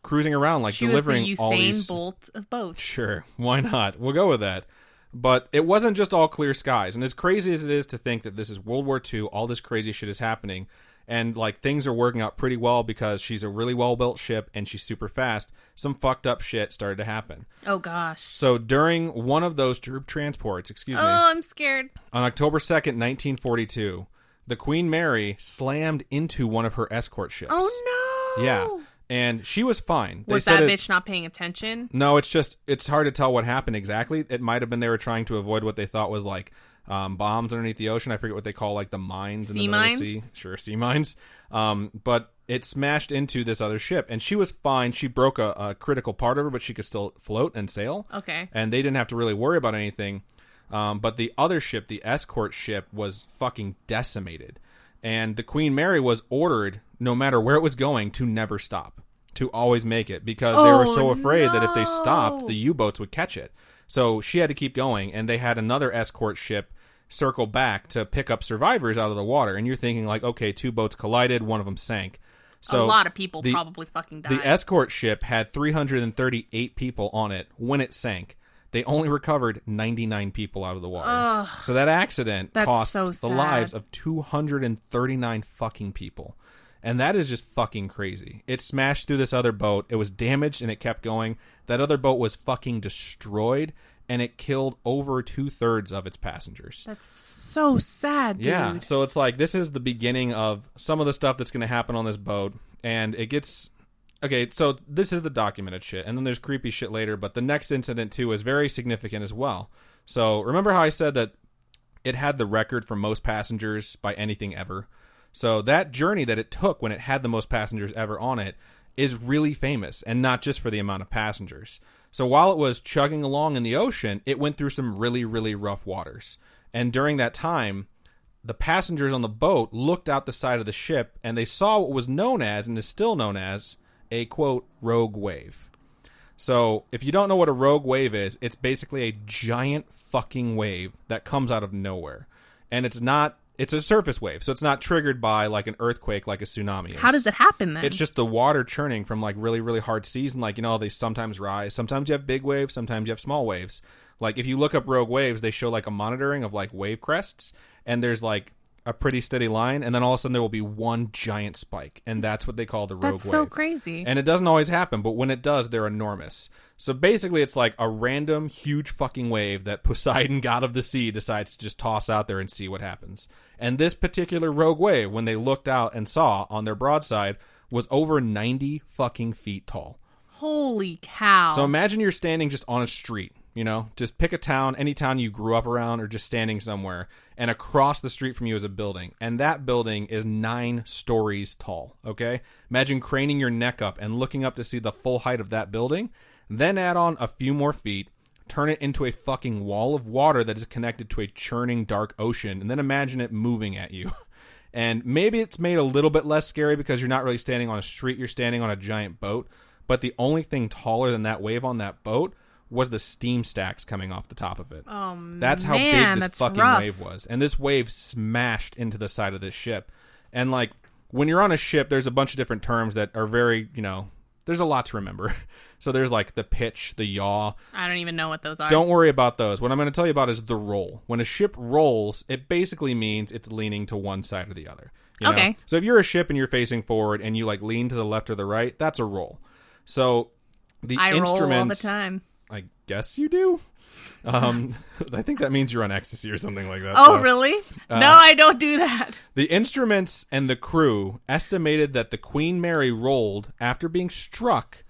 Speaker 2: cruising around, like, delivering all these.
Speaker 1: She was the Usain Bolt of boats.
Speaker 2: Sure, why not? We'll go with that. But it wasn't just all clear skies. And as crazy as it is to think that this is World War II, all this crazy shit is happening, and, like, things are working out pretty well because she's a really well-built ship and she's super fast, some fucked up shit started to happen.
Speaker 1: Oh, gosh.
Speaker 2: So during one of those troop transports,
Speaker 1: Oh, I'm scared.
Speaker 2: On October 2nd, 1942, the Queen Mary slammed into one of her escort ships.
Speaker 1: Oh, no!
Speaker 2: Yeah, and she was fine.
Speaker 1: Was that bitch not paying attention?
Speaker 2: No, it's hard to tell what happened exactly. It might have been they were trying to avoid what they thought was, like, bombs underneath the ocean. I forget what they call, like, the mines in the middle of the sea. Sure, sea mines. But it smashed into this other ship, and she was fine. She broke a critical part of her, but she could still float and sail.
Speaker 1: Okay.
Speaker 2: And they didn't have to really worry about anything. But the other ship, the escort ship, was fucking decimated. And the Queen Mary was ordered, no matter where it was going, to never stop, to always make it, because they were so afraid that if they stopped, the U-boats would catch it. So she had to keep going, and they had another escort ship circle back to pick up survivors out of the water. And you're thinking, like, okay, 2 boats collided, one of them sank. So
Speaker 1: a lot of people probably fucking died.
Speaker 2: The escort ship had 338 people on it when it sank. They only recovered 99 people out of the water.
Speaker 1: Ugh,
Speaker 2: so that accident cost
Speaker 1: so
Speaker 2: the lives of 239 fucking people. And that is just fucking crazy. It smashed through this other boat. It was damaged and it kept going. That other boat was fucking destroyed, and it killed over 2/3 of its passengers.
Speaker 1: That's so sad, dude.
Speaker 2: Yeah, so it's like, this is the beginning of some of the stuff that's going to happen on this boat, and it gets... Okay, so this is the documented shit, and then there's creepy shit later, but the next incident, too, is very significant as well. So, remember how I said that it had the record for most passengers by anything ever? So, that journey that it took when it had the most passengers ever on it is really famous, and not just for the amount of passengers. So, while it was chugging along in the ocean, it went through some really, really rough waters. And during that time, the passengers on the boat looked out the side of the ship, and they saw what was known as, and is still known as, a, quote, rogue wave. So, if you don't know what a rogue wave is, it's basically a giant fucking wave that comes out of nowhere. And it's a surface wave, so it's not triggered by, like, an earthquake like a tsunami is.
Speaker 1: How does it happen, then?
Speaker 2: It's just the water churning from, like, really, really hard seas, and, like, you know, they sometimes rise. Sometimes you have big waves, sometimes you have small waves. Like, if you look up rogue waves, they show, like, a monitoring of, like, wave crests, and there's, like, a pretty steady line, and then all of a sudden there will be one giant spike, and that's what they call the rogue wave.
Speaker 1: That's so crazy.
Speaker 2: And it doesn't always happen, but when it does, they're enormous. So basically, it's like a random, huge fucking wave that Poseidon, god of the sea, decides to just toss out there and see what happens. And this particular rogue wave, when they looked out and saw on their broadside, was over 90 fucking feet tall.
Speaker 1: Holy cow.
Speaker 2: So imagine you're standing just on a street. You know, just pick a town, any town you grew up around, or just standing somewhere, and across the street from you is a building, and that building is 9 stories tall, okay? Imagine craning your neck up and looking up to see the full height of that building, then add on a few more feet, turn it into a fucking wall of water that is connected to a churning dark ocean, and then imagine it moving at you. And maybe it's made a little bit less scary because you're not really standing on a street, you're standing on a giant boat, but the only thing taller than that wave on that boat was the steam stacks coming off the top of it.
Speaker 1: Oh,
Speaker 2: that's how big this fucking wave was. And this wave smashed into the side of this ship. And, like, when you're on a ship, there's a bunch of different terms that are very, you know, there's a lot to remember. So there's, like, the pitch, the yaw.
Speaker 1: I don't even know what those are.
Speaker 2: Don't worry about those. What I'm going to tell you about is the roll. When a ship rolls, it basically means it's leaning to one side or the other. You know?
Speaker 1: Okay.
Speaker 2: So if you're a ship and you're facing forward and you, like, lean to the left or the right, that's a roll. So the
Speaker 1: I
Speaker 2: instruments...
Speaker 1: roll all the time.
Speaker 2: I guess you do. I think that means you're on ecstasy or something like that.
Speaker 1: Oh, really? No, I don't do that.
Speaker 2: The instruments and the crew estimated that the Queen Mary rolled after being struck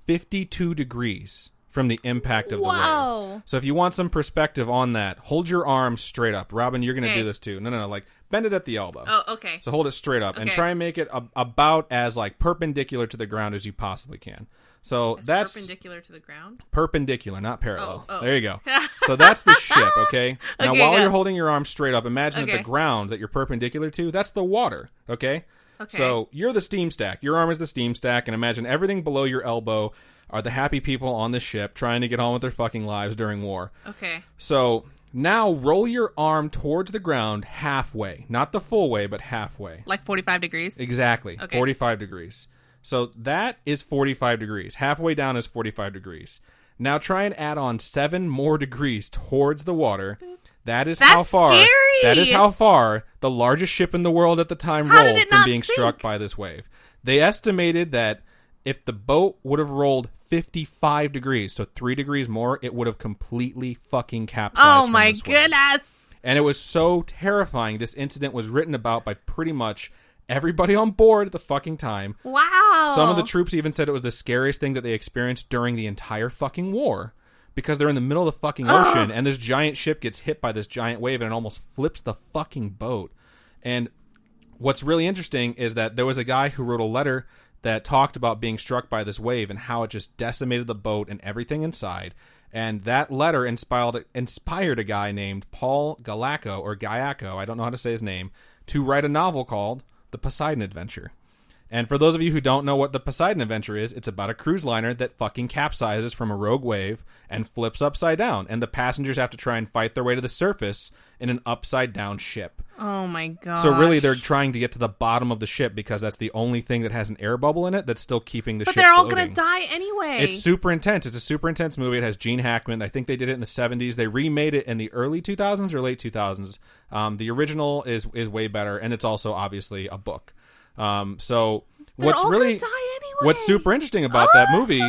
Speaker 2: 52 degrees from the impact of the wave. So if you want some perspective on that, hold your arm straight up. Robin, you're going to do this too. No, like bend it at the elbow.
Speaker 1: Oh, okay.
Speaker 2: So hold it straight up and try and make it about as like perpendicular to the ground as you possibly can. So that's
Speaker 1: perpendicular to the ground?
Speaker 2: Perpendicular, not parallel.
Speaker 1: Oh.
Speaker 2: There you go. So that's the ship, okay? Now, while
Speaker 1: good.
Speaker 2: you're holding your arm straight up, imagine that the ground that you're perpendicular to, that's the water, okay? So you're the steam stack. Your arm is the steam stack, and imagine everything below your elbow are the happy people on the ship trying to get on with their fucking lives during war.
Speaker 1: Okay.
Speaker 2: So now roll your arm towards the ground halfway. Not the full way, but halfway.
Speaker 1: Like 45 degrees?
Speaker 2: Exactly.
Speaker 1: Okay.
Speaker 2: 45 degrees. So that is 45 degrees. Halfway down is 45 degrees. Now try and add on 7 more degrees towards the water. That's how far.
Speaker 1: Scary.
Speaker 2: That is how far the largest ship in the world at the time rolled from being struck by this wave. They estimated that if the boat would have rolled 55 degrees, so 3 degrees more, it would have completely fucking capsized.
Speaker 1: Oh my goodness.
Speaker 2: And it was so terrifying. This incident was written about by pretty much everybody on board at the fucking time.
Speaker 1: Wow.
Speaker 2: Some of the troops even said it was the scariest thing that they experienced during the entire fucking war, because they're in the middle of the fucking ocean and this giant ship gets hit by this giant wave and it almost flips the fucking boat. And what's really interesting is that there was a guy who wrote a letter that talked about being struck by this wave and how it just decimated the boat and everything inside. And that letter inspired a guy named Paul Gaiaco, I don't know how to say his name, to write a novel called The Poseidon Adventure. And for those of you who don't know what The Poseidon Adventure is, it's about a cruise liner that fucking capsizes from a rogue wave and flips upside down. And the passengers have to try and fight their way to the surface in an upside down ship.
Speaker 1: Oh my god.
Speaker 2: So really they're trying to get to the bottom of the ship because that's the only thing that has an air bubble in it that's still keeping the ship floating.
Speaker 1: But they're all going to die anyway.
Speaker 2: It's super intense. It's a super intense movie. It has Gene Hackman. I think they did it in the 70s. They remade it in the early 2000s or late 2000s. The original is way better, and it's also obviously a book. So what's super interesting about that movie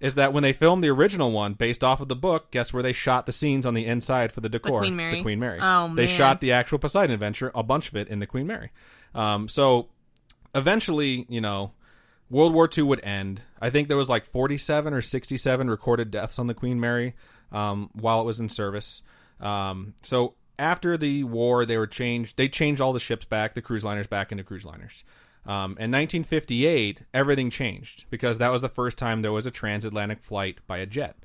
Speaker 2: is that when they filmed the original one based off of the book, guess where they shot the scenes on the inside for the decor?
Speaker 1: The Queen Mary.
Speaker 2: Oh, man. They shot the actual Poseidon Adventure, a bunch of it, in the Queen Mary. So eventually, World War II would end. I think there was like 47 or 67 recorded deaths on the Queen Mary while it was in service. So after the war, they changed all the ships back, the cruise liners back into cruise liners. In 1958, everything changed because that was the first time there was a transatlantic flight by a jet.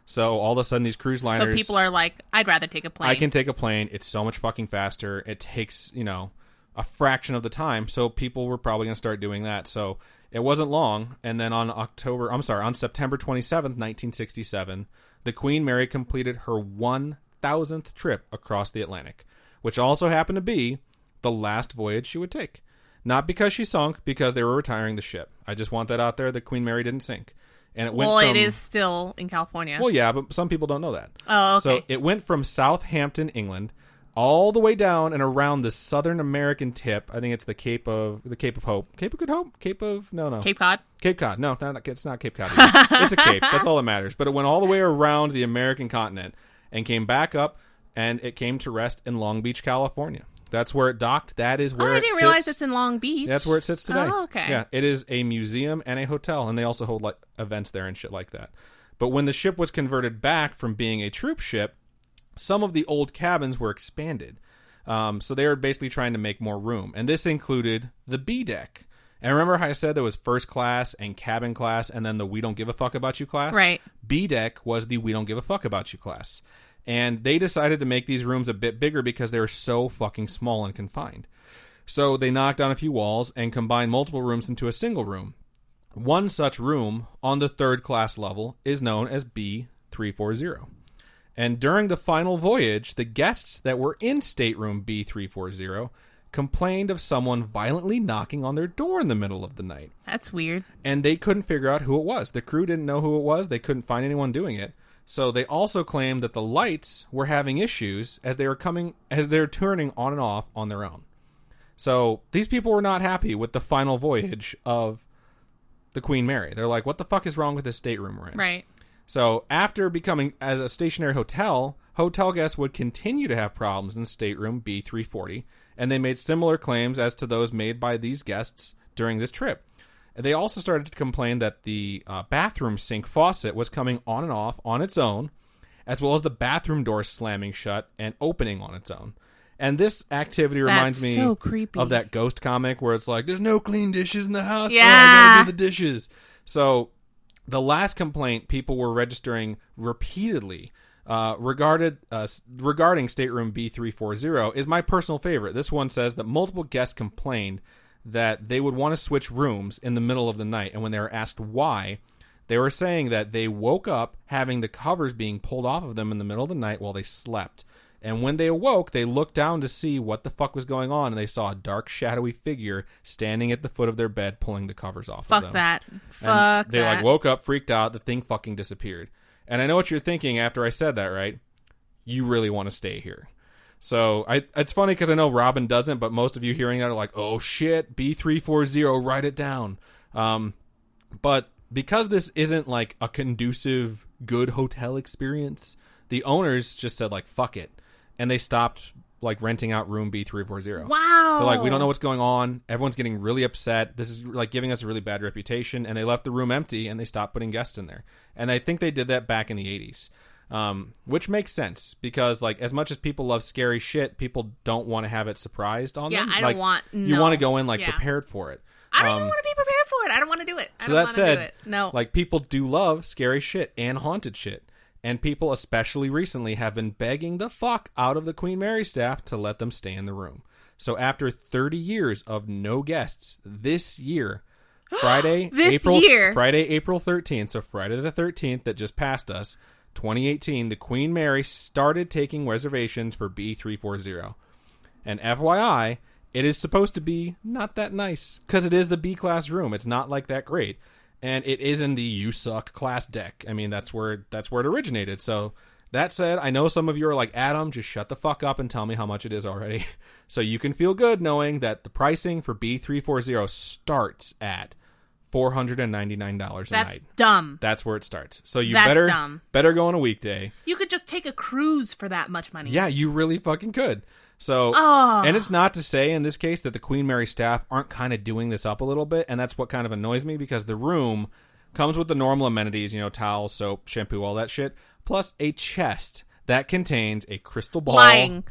Speaker 2: So all of a sudden, these cruise liners...
Speaker 1: So people are like, I'd rather take a plane.
Speaker 2: I can take a plane. It's so much fucking faster. It takes, a fraction of the time. So people were probably going to start doing that. So it wasn't long. And then on September 27th, 1967, the Queen Mary completed her 1,000th trip across the Atlantic, which also happened to be the last voyage she would take. Not because she sunk, because they were retiring the ship. I just want that out there. The Queen Mary didn't sink. And it
Speaker 1: is still in California.
Speaker 2: Well, yeah, but some people don't know that.
Speaker 1: Oh, okay.
Speaker 2: So it went from Southampton, England, all the way down and around the southern American tip. I think it's the Cape of Hope. Cape of Good Hope? Cape Cod? Cape Cod. No, it's not Cape Cod. It's a cape. That's all that matters. But it went all the way around the American continent and came back up, and it came to rest in Long Beach, California. That's where it docked. That is where it sits.
Speaker 1: I didn't realize it's in Long Beach.
Speaker 2: That's where it sits today.
Speaker 1: Oh, okay.
Speaker 2: Yeah, it is a museum and a hotel, and they also hold like events there and shit like that. But when the ship was converted back from being a troop ship, some of the old cabins were expanded. So they were basically trying to make more room, and this included the B deck. And remember how I said there was first class and cabin class, and then the we don't give a fuck about you class?
Speaker 1: Right.
Speaker 2: B deck was the we don't give a fuck about you class. And they decided to make these rooms a bit bigger because they were so fucking small and confined. So they knocked down a few walls and combined multiple rooms into a single room. One such room on the third class level is known as B340. And during the final voyage, the guests that were in stateroom B340 complained of someone violently knocking on their door in the middle of the night.
Speaker 1: That's weird.
Speaker 2: And they couldn't figure out who it was. The crew didn't know who it was. They couldn't find anyone doing it. So they also claimed that the lights were having issues as they were turning on and off on their own. So these people were not happy with the final voyage of the Queen Mary. They're like, what the fuck is wrong with this stateroom we're in?
Speaker 1: Right.
Speaker 2: So after becoming as a stationary hotel guests would continue to have problems in stateroom B340, and they made similar claims as to those made by these guests during this trip. They also started to complain that the bathroom sink faucet was coming on and off on its own, as well as the bathroom door slamming shut and opening on its own. And this activity reminds me
Speaker 1: so creepy.
Speaker 2: of that ghost comic where it's like, there's no clean dishes in the house.
Speaker 1: Yeah.
Speaker 2: Oh, I gotta do the dishes. So the last complaint people were registering repeatedly regarding stateroom B340 is my personal favorite. This one says that multiple guests complained that they would want to switch rooms in the middle of the night. And when they were asked why, they were saying that they woke up having the covers being pulled off of them in the middle of the night while they slept. And when they awoke, they looked down to see what the fuck was going on, and they saw a dark, shadowy figure standing at the foot of their bed, pulling the covers off of them.
Speaker 1: Fuck
Speaker 2: They
Speaker 1: that.
Speaker 2: woke up, freaked out, the thing fucking disappeared. And I know what you're thinking after I said that, right? You really want to stay here. So it's funny because I know Robin doesn't, but most of you hearing that are like, oh shit, B340, write it down. But because this isn't like a conducive, good hotel experience, the owners just said like, fuck it. And they stopped like renting out room B340.
Speaker 1: Wow.
Speaker 2: They're like, we don't know what's going on. Everyone's getting really upset. This is like giving us a really bad reputation. And they left the room empty and they stopped putting guests in there. And I think they did that back in the 80s. Which makes sense because like as much as people love scary shit, people don't want to have it surprised on them.
Speaker 1: I
Speaker 2: like,
Speaker 1: don't want.
Speaker 2: You want to go in like prepared for it.
Speaker 1: I don't even want to be prepared for it. I don't want to do it. I
Speaker 2: So
Speaker 1: don't
Speaker 2: that
Speaker 1: want to do
Speaker 2: said,
Speaker 1: it. No.
Speaker 2: like people do love scary shit and haunted shit. And people, especially recently, have been begging the fuck out of the Queen Mary staff to let them stay in the room. So after 30 years of no guests, this year, Friday, April 13th, so Friday the 13th that just passed us, 2018, the Queen Mary started taking reservations for B340. And FYI, it is supposed to be not that nice, because it is the B-class room. It's not like that great. And it is in the You Suck class deck. I mean, that's where it originated. So that said, I know some of you are like, Adam, just shut the fuck up and tell me how much it is already. So you can feel good knowing that the pricing for B340 starts at $499 a night.
Speaker 1: That's dumb.
Speaker 2: That's where it starts. So you
Speaker 1: That's
Speaker 2: better
Speaker 1: dumb.
Speaker 2: better go on a weekday.
Speaker 1: You could just take a cruise for that much money.
Speaker 2: Yeah, you really fucking could. So, and it's not to say in this case that the Queen Mary staff aren't kind of doing this up a little bit, and that's what kind of annoys me because the room comes with the normal amenities, you know, towels, soap, shampoo, all that shit, plus a chest that contains a crystal ball.
Speaker 1: Lying.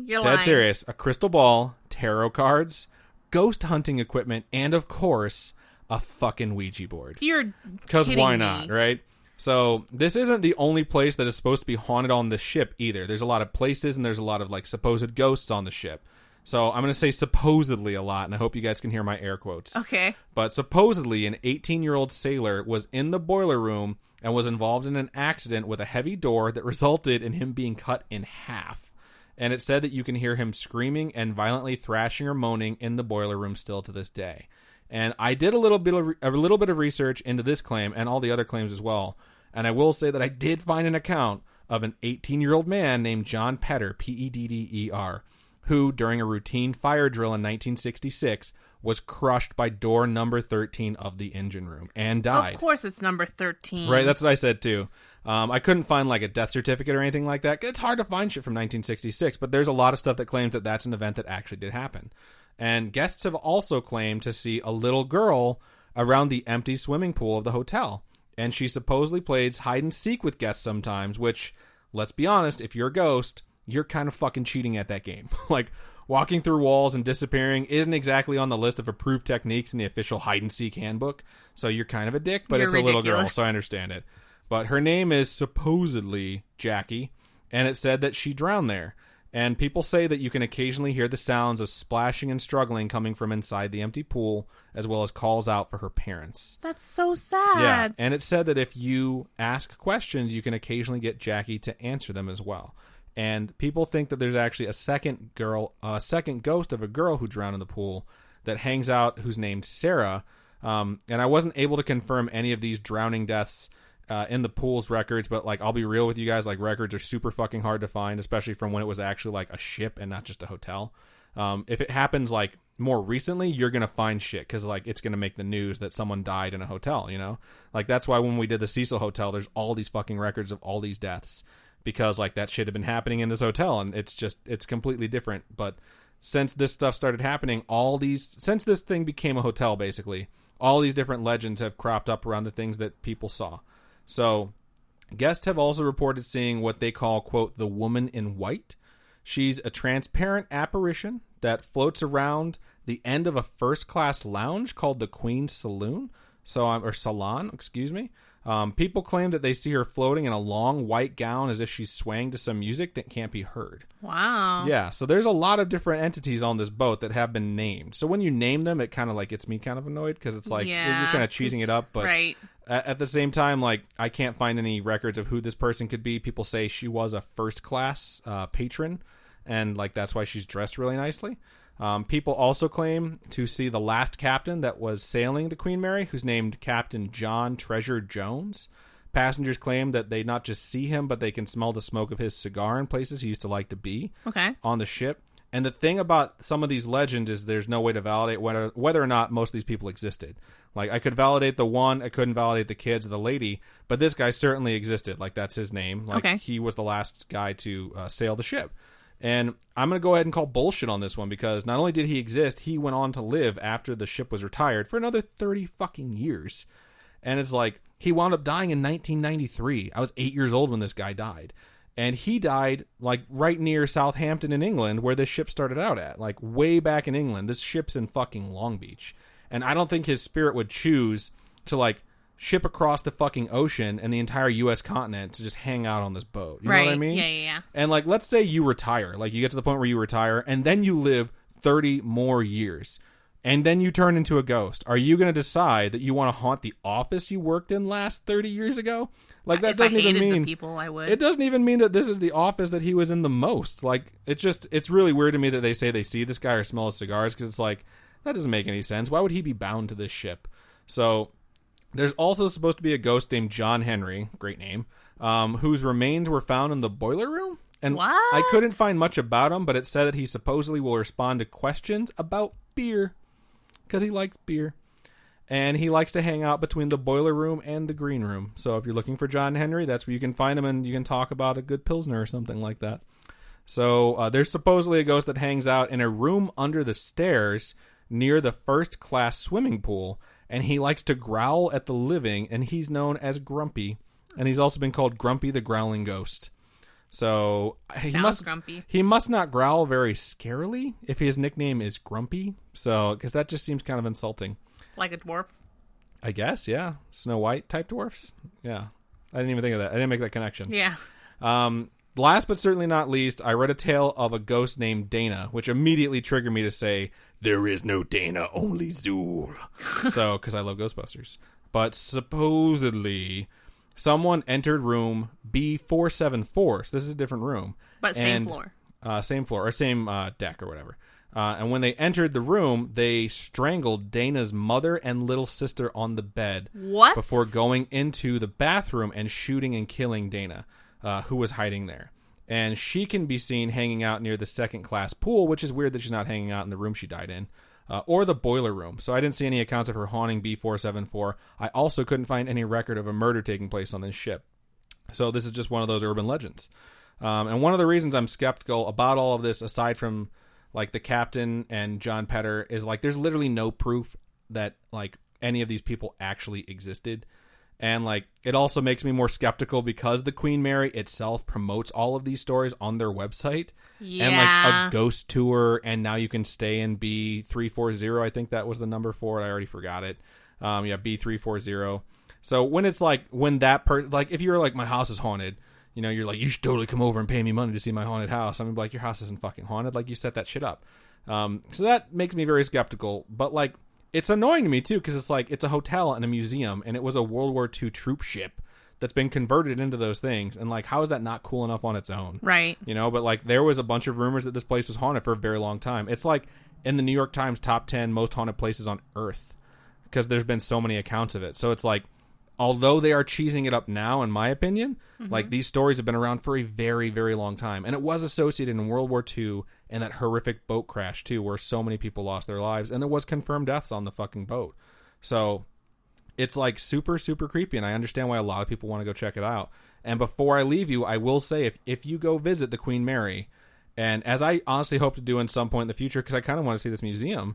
Speaker 1: You're lying.
Speaker 2: Dead serious. A crystal ball, tarot cards, ghost hunting equipment, and of course, a fucking Ouija board.
Speaker 1: You're
Speaker 2: Because why
Speaker 1: me.
Speaker 2: not, right? So this isn't the only place that is supposed to be haunted on the ship either. There's a lot of places and there's a lot of like supposed ghosts on the ship. So I'm going to say supposedly a lot, and I hope you guys can hear my air quotes.
Speaker 1: Okay.
Speaker 2: But supposedly an 18-year-old sailor was in the boiler room and was involved in an accident with a heavy door that resulted in him being cut in half. And it said that you can hear him screaming and violently thrashing or moaning in the boiler room still to this day. And I did a little bit of research into this claim and all the other claims as well. And I will say that I did find an account of an 18-year-old man named John Pedder, Pedder, who, during a routine fire drill in 1966, was crushed by door number 13 of the engine room and died.
Speaker 1: Of course it's number 13.
Speaker 2: Right, that's what I said too. I couldn't find like a death certificate or anything like that. It's hard to find shit from 1966, but there's a lot of stuff that claims that that's an event that actually did happen. And guests have also claimed to see a little girl around the empty swimming pool of the hotel. And she supposedly plays hide and seek with guests sometimes, which, let's be honest, if you're a ghost, you're kind of fucking cheating at that game. Like, walking through walls and disappearing isn't exactly on the list of approved techniques in the official hide and seek handbook. So you're kind of a dick, but it's a little girl, so I understand it. But her name is supposedly Jackie, and it said that she drowned there. And people say that you can occasionally hear the sounds of splashing and struggling coming from inside the empty pool, as well as calls out for her parents.
Speaker 1: That's so sad.
Speaker 2: Yeah, and it said that if you ask questions, you can occasionally get Jackie to answer them as well. And people think that there's actually a second ghost of a girl who drowned in the pool that hangs out, who's named Sarah. And I wasn't able to confirm any of these drowning deaths in the pool's records, but like I'll be real with you guys, like records are super fucking hard to find, especially from when it was actually like a ship and not just a hotel. If it happens like more recently, you're gonna find shit because like it's gonna make the news that someone died in a hotel. You know, like that's why when we did the Cecil Hotel, there's all these fucking records of all these deaths because like that shit had been happening in this hotel, and it's completely different. But since this stuff started happening, since this thing became a hotel, basically, all these different legends have cropped up around the things that people saw. So guests have also reported seeing what they call, quote, the woman in white. She's a transparent apparition that floats around the end of a first-class lounge called the Queen's Saloon. Or Salon, excuse me. People claim that they see her floating in a long white gown as if she's swaying to some music that can't be heard.
Speaker 1: Wow.
Speaker 2: Yeah, so there's a lot of different entities on this boat that have been named. So when you name them, it kind of like gets me kind of annoyed because it's like you're kind of cheesing it up. But
Speaker 1: right.
Speaker 2: At the same time, like I can't find any records of who this person could be. People say she was a first-class patron, and like that's why she's dressed really nicely. People also claim to see the last captain that was sailing the Queen Mary, who's named Captain John Treasure Jones. Passengers claim that they not just see him, but they can smell the smoke of his cigar in places he used to like to be on the ship. And the thing about some of these legends is there's no way to validate whether or not most of these people existed. Like, I could validate the one, I couldn't validate the kids or the lady, but this guy certainly existed. Like, that's his name. Like, he was the last guy to sail the ship. And I'm going to go ahead and call bullshit on this one because not only did he exist, he went on to live after the ship was retired for another 30 fucking years. And it's like, he wound up dying in 1993. I was 8 years old when this guy died. And he died, like, right near Southampton in England, where this ship started out at. Like, way back in England. This ship's in fucking Long Beach. And I don't think his spirit would choose to, like, ship across the fucking ocean and the entire U.S. continent to just hang out on this boat. You know what I mean?
Speaker 1: Yeah.
Speaker 2: And, like, let's say you retire. Like, you get to the point where you retire, and then you live 30 more years. And then you turn into a ghost. Are you going to decide that you want to haunt the office you worked in last 30 years ago? Like, that doesn't even mean...
Speaker 1: the people, I would.
Speaker 2: It doesn't even mean that this is the office that he was in the most. Like, it's really weird to me that they say they see this guy or smell his cigars, because it's like, that doesn't make any sense. Why would he be bound to this ship? So, there's also supposed to be a ghost named John Henry, great name, whose remains were found in the boiler room. And
Speaker 1: what?
Speaker 2: I couldn't find much about him, but it said that he supposedly will respond to questions about beer, because he likes beer. And he likes to hang out between the boiler room and the green room. So if you're looking for John Henry, that's where you can find him, and you can talk about a good Pilsner or something like that. So there's supposedly a ghost that hangs out in a room under the stairs near the first-class swimming pool, and he likes to growl at the living, and he's known as Grumpy. And he's also been called Grumpy the Growling Ghost. So
Speaker 1: grumpy.
Speaker 2: He must not growl very scarily if his nickname is Grumpy. So, because that just seems kind of insulting.
Speaker 1: Like a dwarf?
Speaker 2: I guess, yeah. Snow White type dwarfs. Yeah. I didn't even think of that. I didn't make that connection.
Speaker 1: Yeah.
Speaker 2: Last but certainly not least, I read a tale of a ghost named Dana, which immediately triggered me to say, there is no Dana, only Zool. So, because I love Ghostbusters. But supposedly, someone entered room B474. So this is a different room.
Speaker 1: But same floor.
Speaker 2: Same floor, or same deck or whatever. And when they entered the room, they strangled Dana's mother and little sister on the bed.
Speaker 1: What?
Speaker 2: Before going into the bathroom and shooting and killing Dana, who was hiding there. And she can be seen hanging out near the second-class pool, which is weird that she's not hanging out in the room she died in, or the boiler room. So I didn't see any accounts of her haunting B474. I also couldn't find any record of a murder taking place on this ship. So this is just one of those urban legends. And one of the reasons I'm skeptical about all of this, aside from like the captain and John Petter, is like there's literally no proof that like any of these people actually existed. And like it also makes me more skeptical because the Queen Mary itself promotes all of these stories on their website.
Speaker 1: Yeah.
Speaker 2: And like a ghost tour, and now you can stay in B340. I think that was the number for it. I already forgot it. Yeah, B340. So when it's like when that like if you're like my house is haunted, you know, you're like, you should totally come over and pay me money to see my haunted house. I'm like, your house isn't fucking haunted. Like, you set that shit up. So that makes me very skeptical. But, like, it's annoying to me, too, because it's like, it's a hotel and a museum, and it was a World War II troop ship that's been converted into those things. And, like, how is that not cool enough on its own?
Speaker 1: Right.
Speaker 2: You know, but, like, there was a bunch of rumors that this place was haunted for a very long time. It's like in the New York Times top 10 most haunted places on Earth because there's been so many accounts of it. So it's like, although they are cheesing it up now, in my opinion, like these stories have been around for a very, very long time. And it was associated in World War II and that horrific boat crash, too, where so many people lost their lives. And there was confirmed deaths on the fucking boat. So it's like super, super creepy. And I understand why a lot of people want to go check it out. And before I leave you, I will say if you go visit the Queen Mary, and as I honestly hope to do in some point in the future, because I kind of want to see this museum,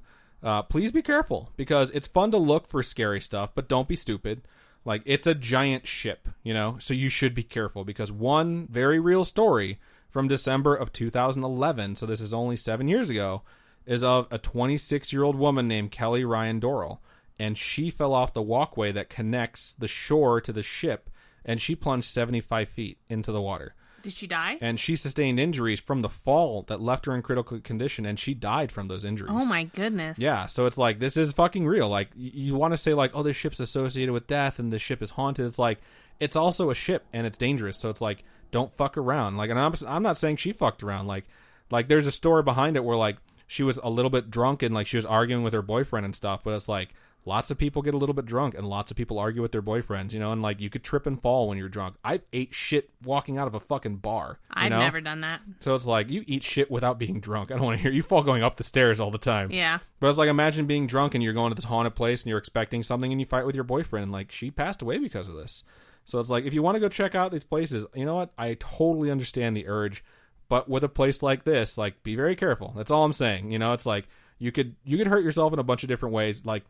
Speaker 2: please be careful, because it's fun to look for scary stuff, but don't be stupid. Like, it's a giant ship, you know, so you should be careful, because one very real story from December of 2011, so this is only 7 years ago, is of a 26-year-old woman named Kelly Ryan Dorrell, and she fell off the walkway that connects the shore to the ship, and she plunged 75 feet into the water.
Speaker 1: Did she die?
Speaker 2: And she sustained injuries from the fall that left her in critical condition, and she died from those injuries.
Speaker 1: Oh my goodness.
Speaker 2: Yeah, so it's like, this is fucking real. Like, you want to say like, oh, this ship's associated with death and the ship is haunted. It's like, it's also a ship and it's dangerous. So it's like, don't fuck around. Like, and I'm not saying she fucked around. Like there's a story behind it where like she was a little bit drunk and like she was arguing with her boyfriend and stuff. But it's like, lots of people get a little bit drunk and lots of people argue with their boyfriends, you know, and like you could trip and fall when you're drunk. I ate shit walking out of a fucking bar.
Speaker 1: I've never done that.
Speaker 2: So it's like, you eat shit without being drunk. I don't want to hear you fall going up the stairs all the time.
Speaker 1: Yeah.
Speaker 2: But it's like, imagine being drunk and you're going to this haunted place and you're expecting something and you fight with your boyfriend and like she passed away because of this. So it's like, if you want to go check out these places, you know what? I totally understand the urge, but with a place like this, like, be very careful. That's all I'm saying. You know, it's like you could hurt yourself in a bunch of different ways. Like,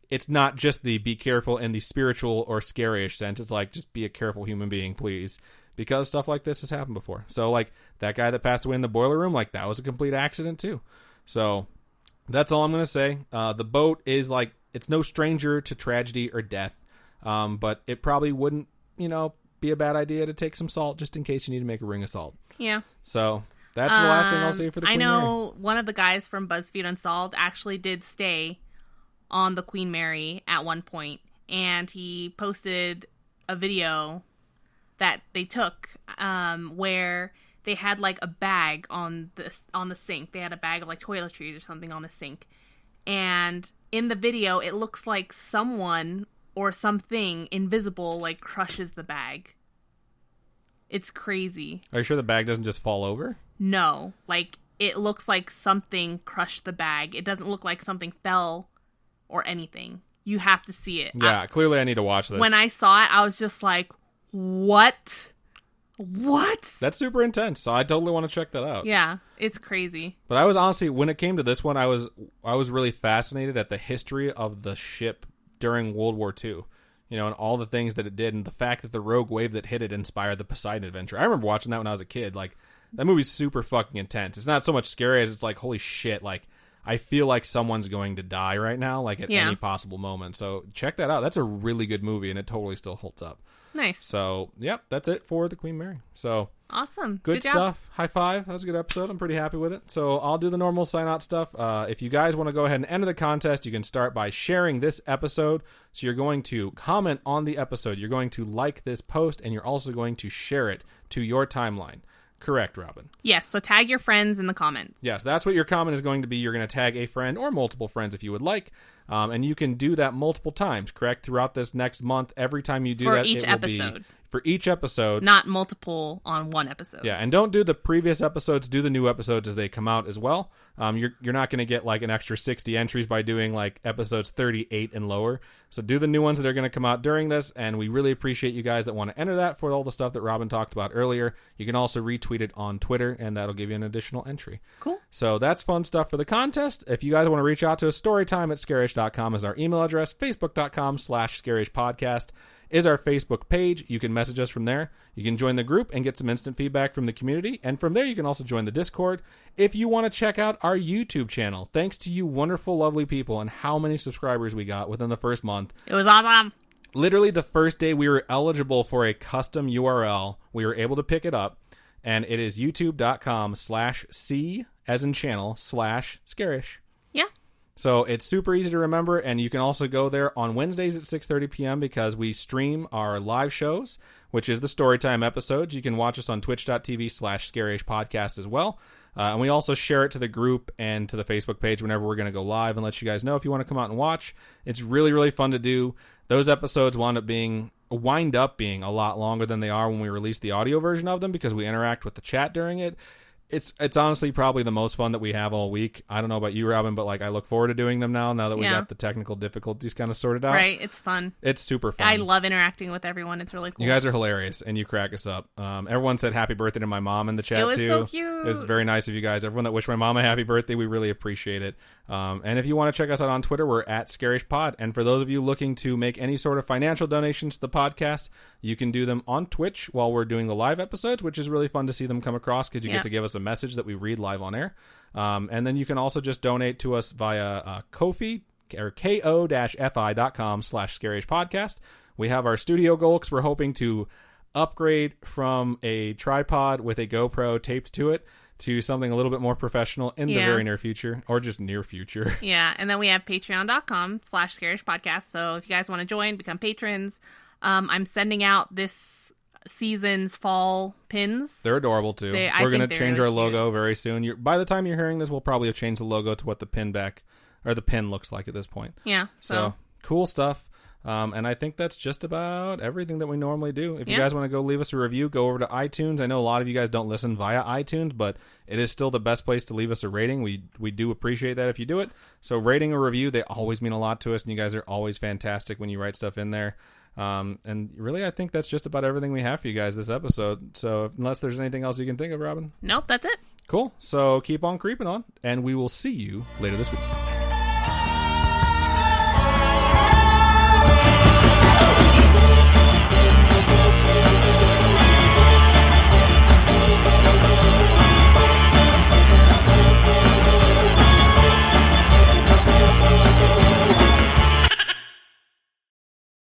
Speaker 2: it's not just the be careful in the spiritual or scary-ish sense. It's like, just be a careful human being, please. Because stuff like this has happened before. So, like, that guy that passed away in the boiler room, like, that was a complete accident, too. So, that's all I'm going to say. The boat is, like, it's no stranger to tragedy or death. But it probably wouldn't, you know, be a bad idea to take some salt just in case you need to make a ring of salt.
Speaker 1: Yeah.
Speaker 2: So, that's the last thing I'll say for the Queen Mary.
Speaker 1: I know one of the guys from BuzzFeed Unsolved actually did stay on the Queen Mary at one point, and he posted a video that they took where they had like a bag on the sink. They had a bag of like toiletries or something on the sink, and in the video it looks like someone or something invisible like crushes the bag. It's crazy.
Speaker 2: Are you sure the bag doesn't just fall over?
Speaker 1: No, like it looks like something crushed the bag. It doesn't look like something fell or anything. You have to see it.
Speaker 2: Yeah, clearly I need to watch this.
Speaker 1: When I saw it, I was just like, what? What?
Speaker 2: That's super intense, so I totally want to check that out.
Speaker 1: Yeah, it's crazy.
Speaker 2: But I was honestly, when it came to this one, I was really fascinated at the history of the ship during World War II. You know, and all the things that it did, and the fact that the rogue wave that hit it inspired the Poseidon Adventure. I remember watching that when I was a kid. Like, that movie's super fucking intense. It's not so much scary as it's like, holy shit, like, I feel like someone's going to die right now, like at any possible moment. So check that out. That's a really good movie, and it totally still holds up.
Speaker 1: Nice.
Speaker 2: So, yep, that's it for the Queen Mary. So
Speaker 1: awesome.
Speaker 2: Good stuff. High five. That was a good episode. I'm pretty happy with it. So I'll do the normal sign-out stuff. If you guys want to go ahead and enter the contest, you can start by sharing this episode. So you're going to comment on the episode. You're going to like this post, and you're also going to share it to your timeline. Correct, Robin?
Speaker 1: Yes, so tag your friends in the comments.
Speaker 2: Yes, that's what your comment is going to be. You're going to tag a friend or multiple friends if you would like. And you can do that multiple times, correct? Throughout this next month, every time you do
Speaker 1: for
Speaker 2: that,
Speaker 1: each
Speaker 2: it will
Speaker 1: episode.
Speaker 2: Be for each episode.
Speaker 1: Not multiple on one episode.
Speaker 2: Yeah, and don't do the previous episodes. Do the new episodes as they come out as well. You're not going to get like an extra 60 entries by doing like episodes 38 and lower. So do the new ones that are going to come out during this, and we really appreciate you guys that want to enter that for all the stuff that Robin talked about earlier. You can also retweet it on Twitter, and that'll give you an additional entry.
Speaker 1: Cool.
Speaker 2: So that's fun stuff for the contest. If you guys want to reach out to us, storytime@scarish.com is our email address. Facebook.com/scarishpodcast is our Facebook page. You can message us from there. You can join the group and get some instant feedback from the community. And from there, you can also join the Discord. If you want to check out our YouTube channel, thanks to you wonderful, lovely people and how many subscribers we got within the first month.
Speaker 1: It was awesome.
Speaker 2: Literally the first day we were eligible for a custom URL, we were able to pick it up. And it is youtube.com/C as in channel /scarish.
Speaker 1: Yeah.
Speaker 2: So it's super easy to remember, and you can also go there on Wednesdays at 6:30 p.m. because we stream our live shows, which is the Storytime episodes. You can watch us on twitch.tv/scarishpodcast as well. And we also share it to the group and to the Facebook page whenever we're going to go live and let you guys know if you want to come out and watch. It's really, really fun to do. Those episodes will end up being wind up being a lot longer than they are when we release the audio version of them because we interact with the chat during it. It's honestly probably the most fun that we have all week. I don't know about you, Robin, but like I look forward to doing them now that we got the technical difficulties kind of sorted out.
Speaker 1: Right, it's fun.
Speaker 2: It's super fun.
Speaker 1: I love interacting with everyone. It's really cool.
Speaker 2: You guys are hilarious, and you crack us up. Everyone said happy birthday to my mom in the chat,
Speaker 1: too. It was
Speaker 2: too.
Speaker 1: so cute.
Speaker 2: It was very nice of you guys. Everyone that wished my mom a happy birthday, we really appreciate it. And if you want to check us out on Twitter, we're at ScarishPod. And for those of you looking to make any sort of financial donations to the podcast, you can do them on Twitch while we're doing the live episodes, which is really fun to see them come across because you get to give us a message that we read live on air. And then you can also just donate to us via Ko-fi or ko-fi.com/scarishpodcast. We have our studio goal because we're hoping to upgrade from a tripod with a GoPro taped to it to something a little bit more professional in the very near future, or just near future.
Speaker 1: Yeah, and then we have patreon.com/scarishpodcast. So if you guys want to join, become patrons. I'm sending out this season's fall pins.
Speaker 2: They're adorable too. We're going to change our logo very soon. By the time you're hearing this, we'll probably have changed the logo to what the pin looks like at this point.
Speaker 1: Yeah.
Speaker 2: So cool stuff. And I think that's just about everything that we normally do. If you guys want to go leave us a review, go over to iTunes. I know a lot of you guys don't listen via iTunes, but it is still the best place to leave us a rating. We do appreciate that if you do it. So rating or review, they always mean a lot to us, and you guys are always fantastic when you write stuff in there. And really, I think that's just about everything we have for you guys this episode. So unless there's anything else you can think of, Robin?
Speaker 1: Nope, that's it.
Speaker 2: Cool. So keep on creeping on, and we will see you later this week.